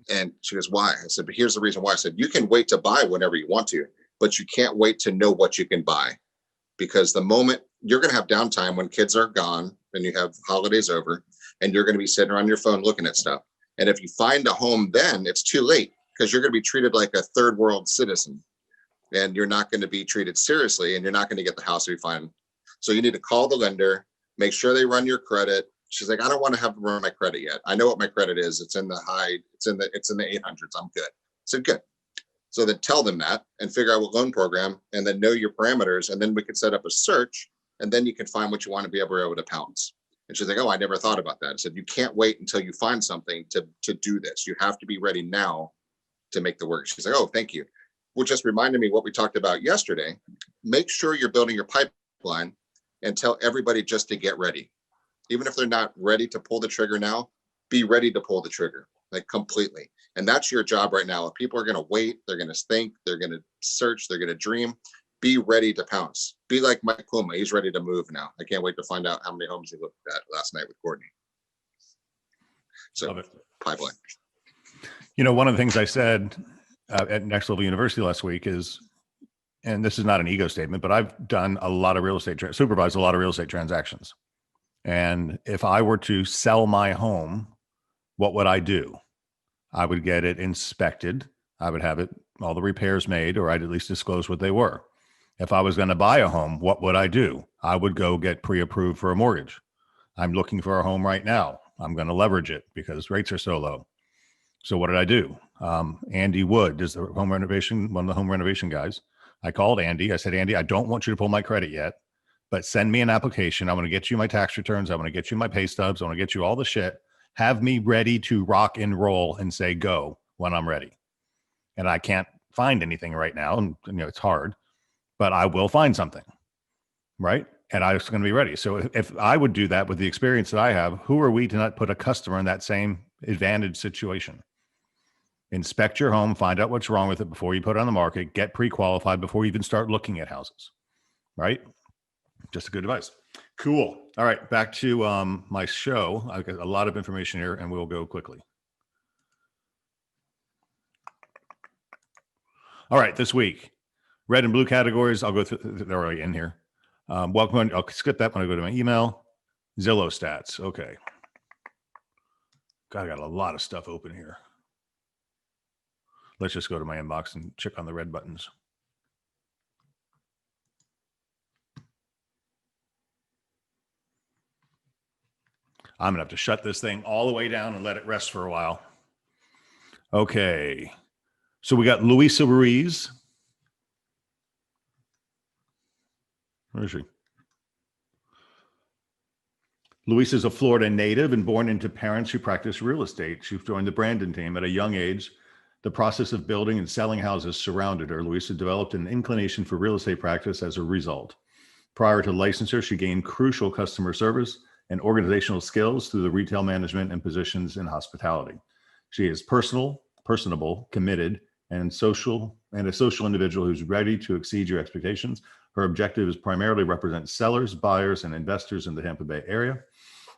And she goes, why? I said, but here's the reason why. I said, you can wait to buy whenever you want to, but you can't wait to know what you can buy. Because the moment you're going to have downtime when kids are gone and you have holidays over, and you're going to be sitting around your phone looking at stuff. And if you find a home, then it's too late because you're going to be treated like a third world citizen. And you're not going to be treated seriously, and you're not going to get the house you find. So you need to call the lender, make sure they run your credit. She's like, I don't want to have to run my credit yet. I know what my credit is. It's in the 800s. I'm good. So good. So then tell them that and figure out what loan program, and then know your parameters. And then we can set up a search, and then you can find what you want to be able to pounce. And she's like, oh, I never thought about that. I said, you can't wait until you find something to do this. You have to be ready now to make the work. She's like, oh, thank you. Which just reminded me what we talked about yesterday. Make sure you're building your pipeline and tell everybody just to get ready. Even if they're not ready to pull the trigger now, be ready to pull the trigger, like completely. And that's your job right now. If people are going to wait, they're going to think, they're going to search, they're going to dream, be ready to pounce. Be like Mike Pluma. He's ready to move now. I can't wait to find out how many homes he looked at last night with Courtney. So pipeline. You know, one of the things I said at Next Level University last week is, and this is not an ego statement, but I've done a lot of supervised a lot of real estate transactions. And if I were to sell my home, what would I do? I would get it inspected. I would have all the repairs made, or I'd at least disclose what they were. If I was going to buy a home, what would I do? I would go get pre-approved for a mortgage. I'm looking for a home right now. I'm going to leverage it because rates are so low. So what did I do? Andy Wood is one of the home renovation guys. I called Andy. I said, Andy, I don't want you to pull my credit yet, but send me an application. I'm going to get you my tax returns. I'm going to get you my pay stubs. I want to get you all the shit. Have me ready to rock and roll and say go when I'm ready. And I can't find anything right now. And it's hard, but I will find something. Right. And I was going to be ready. So if I would do that with the experience that I have, who are we to not put a customer in that same advantage situation? Inspect your home, find out what's wrong with it before you put it on the market, get pre-qualified before you even start looking at houses, right? Just a good advice. Cool. All right, back to my show. I've got a lot of information here and we'll go quickly. All right, this week, red and blue categories. I'll go through, they're already in here. Welcome, I'll skip that when I go to my email. Zillow stats, okay. God, I got a lot of stuff open here. Let's just go to my inbox and check on the red buttons. I'm gonna have to shut this thing all the way down and let it rest for a while. Okay. So we got Luisa Ruiz. Where is she? Luisa is a Florida native and born into parents who practice real estate. She joined the Brandon team at a young age. The process of building and selling houses surrounded her. Luisa developed an inclination for real estate practice as a result. Prior to licensure, she gained crucial customer service and organizational skills through the retail management and positions in hospitality. She is personable, committed, and a social individual who's ready to exceed your expectations. Her objective is primarily represent sellers, buyers, and investors in the Tampa Bay area.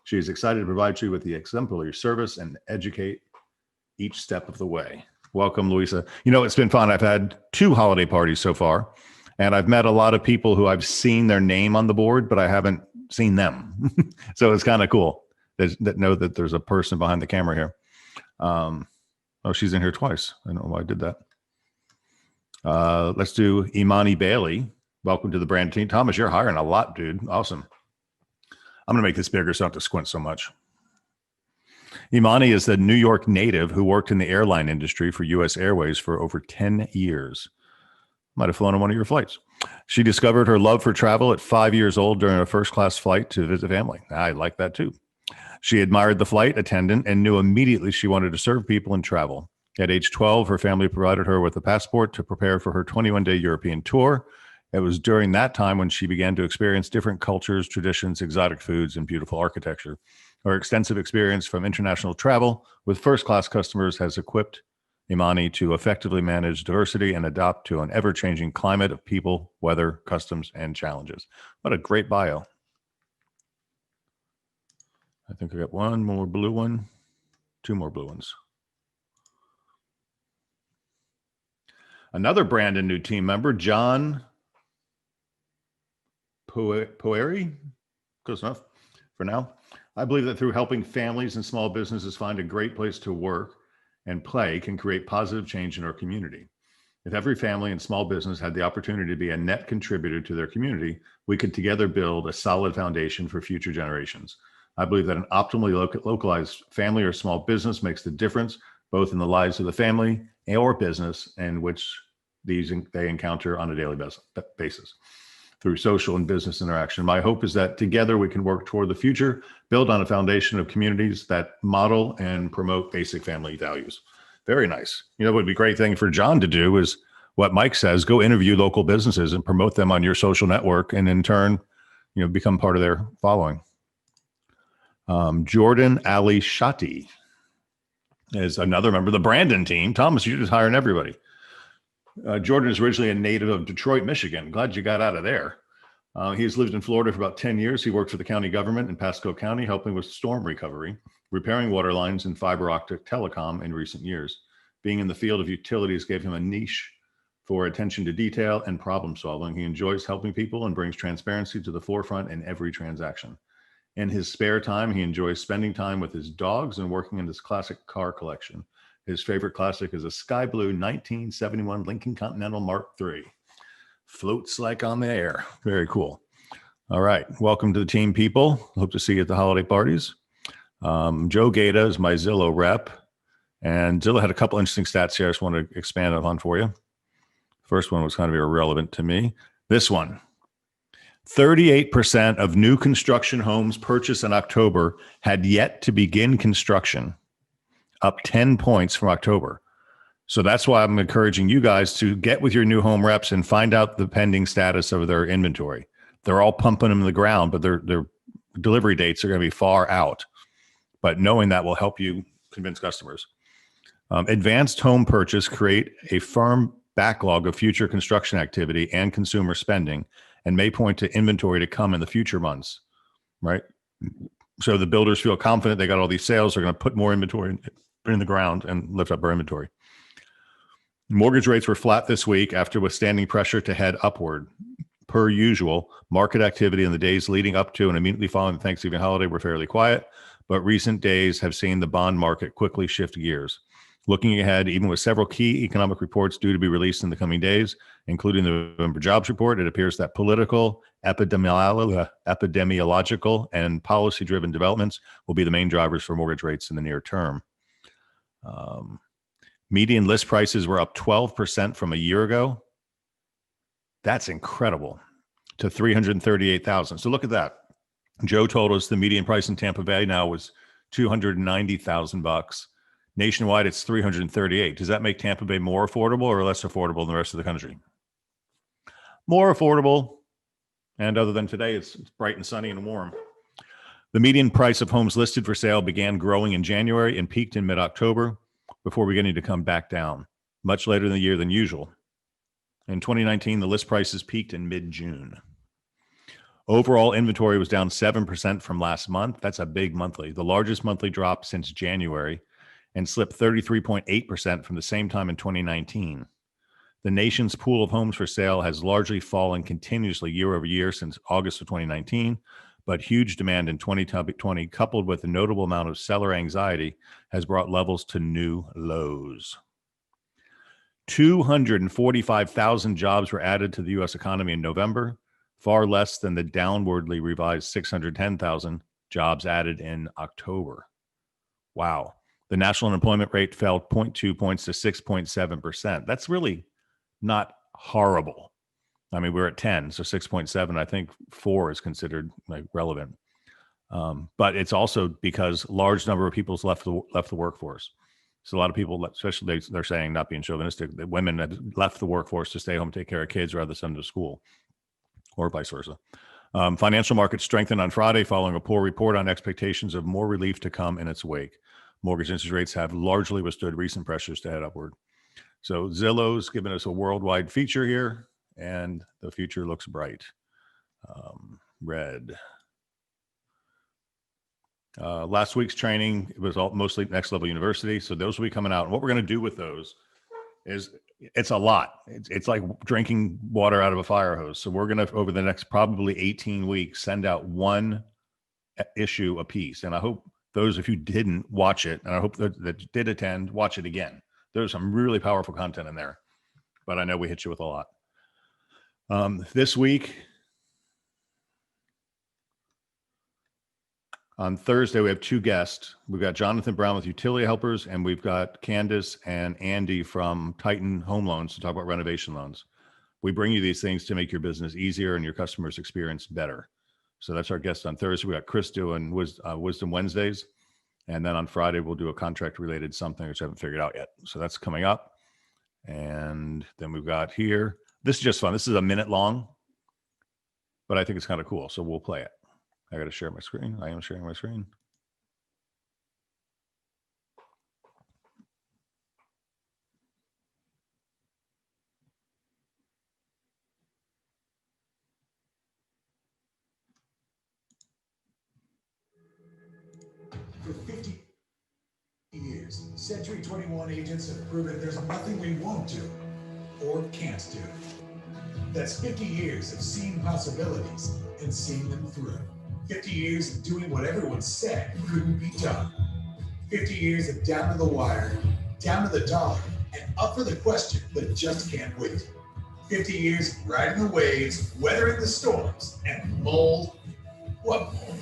She is excited to provide you with the exemplary service and educate each step of the way. Welcome, Luisa. You know, it's been fun. I've had 2 holiday parties so far, and I've met a lot of people who I've seen their name on the board, but I haven't seen them. So it's kind of cool that know that there's a person behind the camera here. Oh, she's in here twice. I don't know why I did that. Let's do Imani Bailey. Welcome to the Brandon team. Thomas, you're hiring a lot, dude. Awesome. I'm going to make this bigger so I don't have to squint so much. Imani is the New York native who worked in the airline industry for U.S. Airways for over 10 years. Might have flown on one of your flights. She discovered her love for travel at 5 years old during a first-class flight to visit family. I like that too. She admired the flight attendant and knew immediately she wanted to serve people and travel. At age 12, her family provided her with a passport to prepare for her 21-day European tour. It was during that time when she began to experience different cultures, traditions, exotic foods, and beautiful architecture. Her extensive experience from international travel with first-class customers has equipped Imani to effectively manage diversity and adapt to an ever-changing climate of people, weather, customs, and challenges. What a great bio. I think I got one more blue one, 2 more blue ones. Another Brandon new team member, John Poeri, close enough for now. I believe that through helping families and small businesses find a great place to work and play can create positive change in our community. If every family and small business had the opportunity to be a net contributor to their community, we could together build a solid foundation for future generations. I believe that an optimally localized family or small business makes the difference both in the lives of the family or business in which they encounter on a daily basis. Through social and business interaction. My hope is that together we can work toward the future, build on a foundation of communities that model and promote basic family values. Very nice. You know, what would be a great thing for John to do is what Mike says, go interview local businesses and promote them on your social network, and in turn, you know, become part of their following. Jordan Ali Shati is another member of the Brandon team. Thomas, you're just hiring everybody. Jordan is originally a native of Detroit, Michigan. Glad you got out of there. He's lived in Florida for about 10 years. He worked for the county government in Pasco County, helping with storm recovery, repairing water lines, and fiber optic telecom in recent years. Being in the field of utilities gave him a niche for attention to detail and problem solving. He enjoys helping people and brings transparency to the forefront in every transaction. In his spare time, he enjoys spending time with his dogs and working in his classic car collection. His favorite classic is a sky blue 1971 Lincoln Continental Mark III. Floats like on the air. Very cool. All right. Welcome to the team, people. Hope to see you at the holiday parties. Joe Gaeta is my Zillow rep. And Zillow had a couple interesting stats here I just want to expand on for you. First one was kind of irrelevant to me. This one. 38% of new construction homes purchased in October had yet to begin construction, up 10 points from October. So that's why I'm encouraging you guys to get with your new home reps and find out the pending status of their inventory. They're all pumping them in the ground, but their delivery dates are going to be far out. But knowing that will help you convince customers. Advanced home purchase create a firm backlog of future construction activity and consumer spending, and may point to inventory to come in the future months, right? So the builders feel confident they got all these sales, they're going to put more inventory in the ground and lift up our inventory. Mortgage rates were flat this week after withstanding pressure to head upward. Per usual, market activity in the days leading up to and immediately following the Thanksgiving holiday were fairly quiet, but recent days have seen the bond market quickly shift gears. Looking ahead, even with several key economic reports due to be released in the coming days, including the November jobs report, it appears that political, epidemiological, and policy-driven developments will be the main drivers for mortgage rates in the near term. Median list prices were up 12% from a year ago. That's incredible, to 338,000. So look at that. Joe told us the median price in Tampa Bay now was $290,000. Nationwide, it's 338. Does that make Tampa Bay more affordable or less affordable than the rest of the country? More affordable. And other than today, it's bright and sunny and warm. The median price of homes listed for sale began growing in January and peaked in mid-October before beginning to come back down, much later in the year than usual. In 2019, the list prices peaked in mid-June. Overall inventory was down 7% from last month. That's a big monthly, the largest monthly drop since January, and slipped 33.8% from the same time in 2019. The nation's pool of homes for sale has largely fallen continuously year over year since August of 2019, but huge demand in 2020, coupled with a notable amount of seller anxiety, has brought levels to new lows. 245,000 jobs were added to the U.S. economy in November, far less than the downwardly revised 610,000 jobs added in October. Wow. The national unemployment rate fell 0.2 points to 6.7%. That's really not horrible. I mean, we're at 10, so 6.7. I think 4 is considered like relevant. But it's also because large number of people's left the workforce. So a lot of people, especially they're saying, not being chauvinistic, that women have left the workforce to stay home, take care of kids, rather than send them to school, or vice versa. Financial markets strengthened on Friday following a poor report on expectations of more relief to come in its wake. Mortgage interest rates have largely withstood recent pressures to head upward. So Zillow's given us a worldwide feature here, and the future looks bright. Red. Last week's training, it was mostly Next Level University. So those will be coming out. And what we're going to do with those is it's a lot. It's like drinking water out of a fire hose. So we're going to, over the next probably 18 weeks, send out one issue a piece. And I hope those of you didn't watch it, and I hope that did attend, watch it again. There's some really powerful content in there, but I know we hit you with a lot. This week, on Thursday, we have 2 guests. We've got Jonathan Brown with Utility Helpers, and we've got Candace and Andy from Titan Home Loans to talk about renovation loans. We bring you these things to make your business easier and your customers' experience better. So that's our guest on Thursday. We got Chris doing Wisdom Wednesdays. And then on Friday, we'll do a contract-related something, which I haven't figured out yet. So that's coming up. And then we've got here, this is just fun. This is a minute long, but I think it's kind of cool. So we'll play it. I got to share my screen. I am sharing my screen. For 50 years, Century 21 agents have proven there's nothing we won't do or can't do. That's 50 years of seeing possibilities and seeing them through. 50 years of doing what everyone said couldn't be done. 50 years of down to the wire, down to the dollar, and up for the question that just can't wait. 50 years of riding the waves, weathering the storms, and mold. What mold?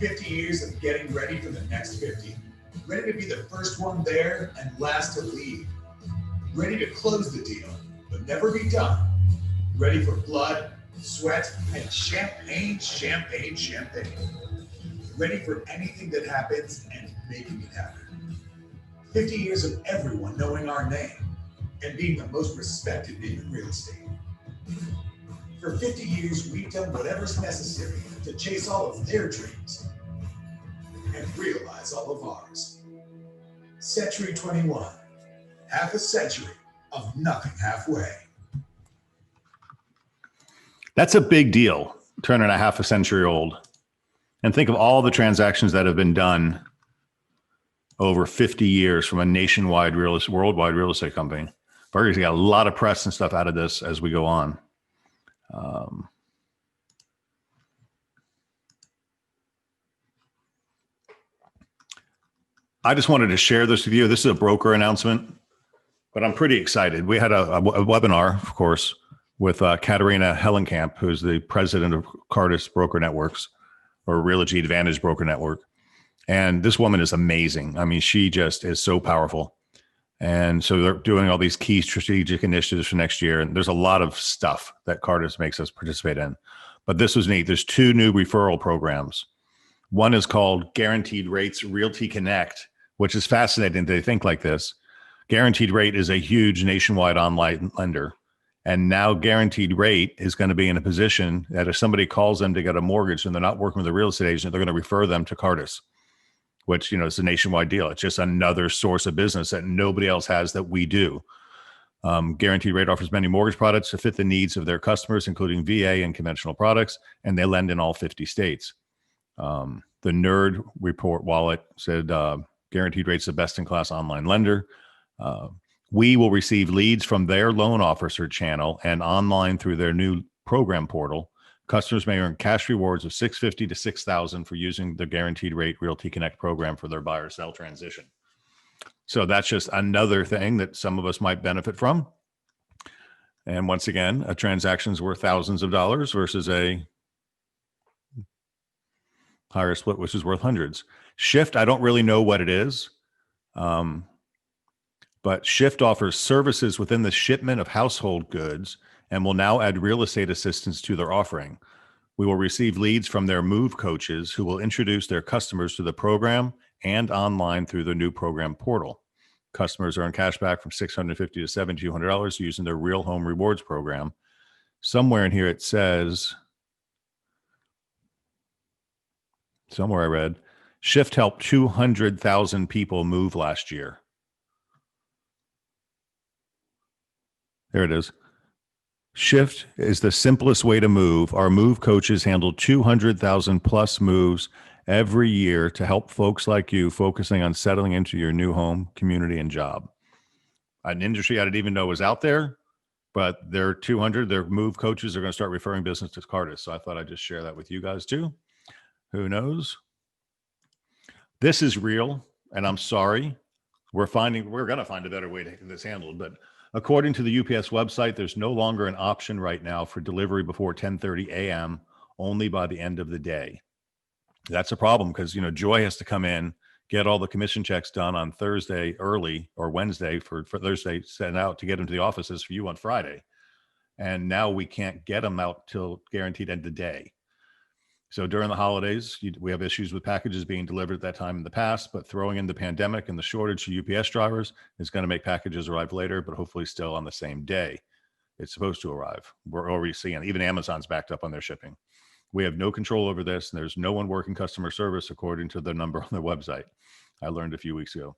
50 years of getting ready for the next 50. Ready to be the first one there and last to leave. Ready to close the deal, but never be done. Ready for blood, sweat, and champagne. Ready for anything that happens and making it happen. 50 years of everyone knowing our name and being the most respected name in real estate. For 50 years, we've done whatever's necessary to chase all of their dreams and realize all of ours. Century 21, half a century of nothing halfway. That's a big deal, turning a half a century old. And think of all the transactions that have been done over 50 years from a nationwide worldwide real estate company. Burger's got a lot of press and stuff out of this as we go on. I just wanted to share this with you. This is a broker announcement, but I'm pretty excited. We had a webinar, of course, with Katarina Hellenkamp, who's the president of Cardis Broker Networks, or Realogy Advantage Broker Network. And this woman is amazing. I mean, she just is so powerful. And so they're doing all these key strategic initiatives for next year. And there's a lot of stuff that Cardis makes us participate in. But this was neat. There's 2 new referral programs. One is called Guaranteed Rates Realty Connect, which is fascinating. They think like this. Guaranteed Rate is a huge nationwide online lender. And now Guaranteed Rate is going to be in a position that if somebody calls them to get a mortgage and they're not working with a real estate agent, they're going to refer them to Cardis, which, you know, is a nationwide deal. It's just another source of business that nobody else has that we do. Guaranteed Rate offers many mortgage products to fit the needs of their customers, including VA and conventional products, and they lend in all 50 states. The Nerd Report Wallet said Guaranteed Rate's the best-in-class online lender. We will receive leads from their loan officer channel and online through their new program portal. Customers may earn cash rewards of $650 to $6,000 for using the Guaranteed Rate Realty Connect program for their buy or sell transition. So that's just another thing that some of us might benefit from. And once again, a transaction's worth thousands of dollars versus a higher split, which is worth hundreds. Shift, I don't really know what it is. But Shift offers services within the shipment of household goods and will now add real estate assistance to their offering. We will receive leads from their move coaches who will introduce their customers to the program and online through the new program portal. Customers earn cash back from $650 to $7,200 using their Real Home Rewards program. Somewhere in here it says, somewhere I read, Shift helped 200,000 people move last year. There it is. Shift is the simplest way to move. Our move coaches handle 200,000 plus moves every year to help folks like you focusing on settling into your new home, community, and job. An industry I didn't even know was out there, but their move coaches are going to start referring business to Cardis. So I thought I'd just share that with you guys too. Who knows? This is real, and I'm sorry. We're going to find a better way to get this handled, but according to the UPS website, there's no longer an option right now for delivery before 10:30 a.m., only by the end of the day. That's a problem because, you know, Joy has to come in, get all the commission checks done on Thursday early or Wednesday for Thursday, sent out to get them to the offices for you on Friday. And now we can't get them out till guaranteed end of the day. So during the holidays, we have issues with packages being delivered at that time in the past, but throwing in the pandemic and the shortage of UPS drivers is going to make packages arrive later, but hopefully still on the same day it's supposed to arrive. We're already seeing, even Amazon's backed up on their shipping. We have no control over this, and there's no one working customer service according to the number on their website. I learned a few weeks ago.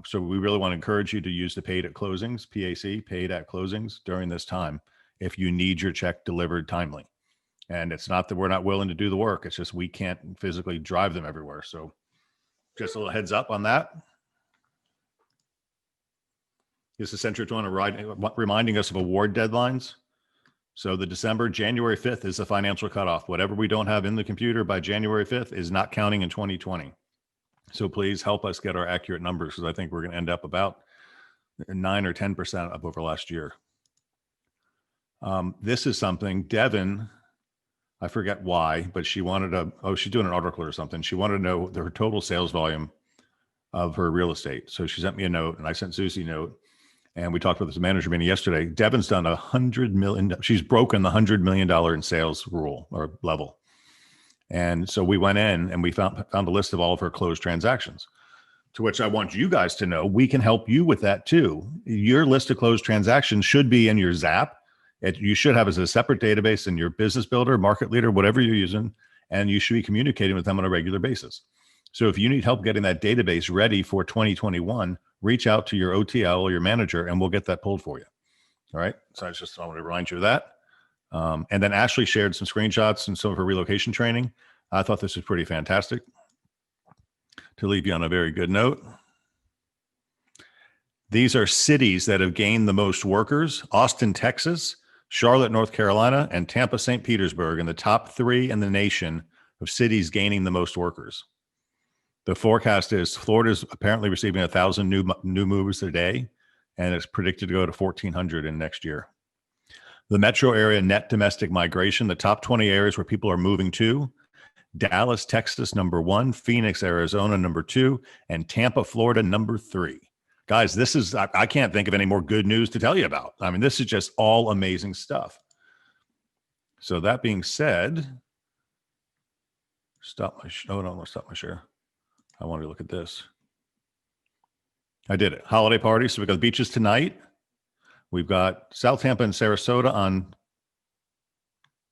So we really want to encourage you to use the paid at closings, PAC, paid at closings during this time if you need your check delivered timely. And it's not that we're not willing to do the work. It's just we can't physically drive them everywhere. So just a little heads up on that. This is Century 21 reminding us of award deadlines. So the January 5th is the financial cutoff. Whatever we don't have in the computer by January 5th is not counting in 2020. So please help us get our accurate numbers, because I think we're going to end up about 9 or 10% up over last year. This is something Devin, I forget why, but she wanted to, she's doing an article or something. She wanted to know her total sales volume of her real estate. So she sent me a note, and I sent Susie a note, and we talked about this manager meeting yesterday. Devin's done $100 million. She's broken the $100 million in sales rule or level. And so we went in and we found a list of all of her closed transactions, to which I want you guys to know we can help you with that too. Your list of closed transactions should be in your Zap. You should have as a separate database in your Business Builder, Market Leader, whatever you're using, and you should be communicating with them on a regular basis. So if you need help getting that database ready for 2021, reach out to your OTL or your manager and we'll get that pulled for you. All right. So I want to remind you of that. And then Ashley shared some screenshots and some of her relocation training. I thought this was pretty fantastic. To leave you on a very good note, these are cities that have gained the most workers: Austin, Texas, Charlotte, North Carolina, and Tampa, St. Petersburg, in the top 3 in the nation of cities gaining the most workers. The forecast is Florida's apparently receiving 1,000 new movers a day, and it's predicted to go to 1,400 in next year. The metro area net domestic migration, the top 20 areas where people are moving to: Dallas, Texas, number 1, Phoenix, Arizona, number 2, and Tampa, Florida, number 3. Guys, this is, I can't think of any more good news to tell you about. I mean, this is just all amazing stuff. So that being said, stop my share. I want to look at this. I did it. Holiday party. So we got the beaches tonight. We've got South Tampa and Sarasota on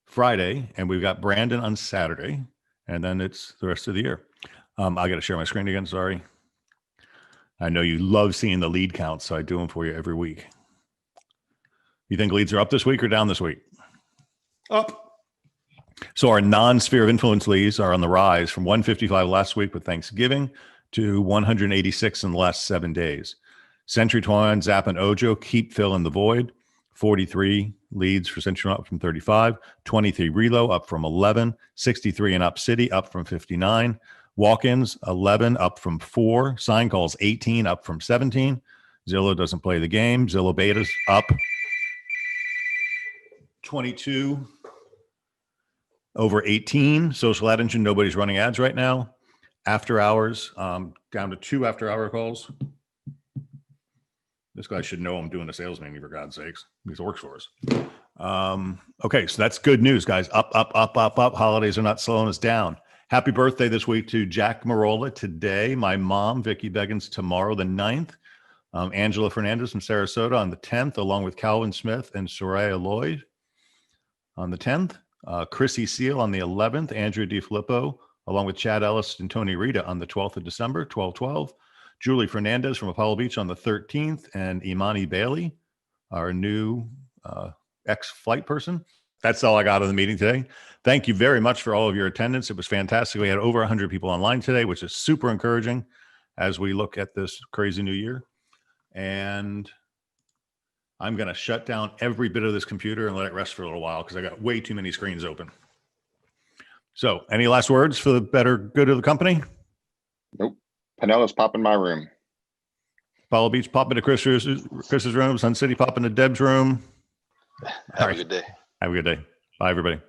Friday, and we've got Brandon on Saturday, and then it's the rest of the year. I got to share my screen again. Sorry. I know you love seeing the lead counts, so I do them for you every week. You think leads are up this week or down this week? Up. So our non-sphere of influence leads are on the rise from 155 last week with Thanksgiving to 186 in the last 7 days. Century 21, Zap, and Ojo keep filling the void. 43 leads for Century up from 35. 23 Relo up from 11. 63 and Up City up from 59. Walk-ins 11 up from 4. Sign calls 18 up from 17. Zillow doesn't play the game. Zillow betas up 22 over 18. Social ad engine, nobody's running ads right now. After hours, down to 2 after-hour calls. This guy should know I'm doing a sales meeting, for God's sakes. He works for us. Okay, so that's good news, guys. Up, up, up, up, up. Holidays are not slowing us down. Happy birthday this week to Jack Marola today. My mom, Vicky Beggins, tomorrow, the 9th. Angela Fernandez from Sarasota on the 10th, along with Calvin Smith and Soraya Lloyd on the 10th. Chrissy Seal on the 11th. Andrea DiFilippo, along with Chad Ellis and Tony Rita on the 12th of December, 12/12. Julie Fernandez from Apollo Beach on the 13th, and Imani Bailey, our new ex-flight person. That's all I got of the meeting today. Thank you very much for all of your attendance. It was fantastic. We had over 100 people online today, which is super encouraging as we look at this crazy new year. And I'm going to shut down every bit of this computer and let it rest for a little while because I got way too many screens open. So any last words for the better good of the company? Nope. Penella's pop in my room. Apollo Beach, pop into Chris's room. Sun City, pop into Deb's room. Have a good day. Have a good day. Bye, everybody.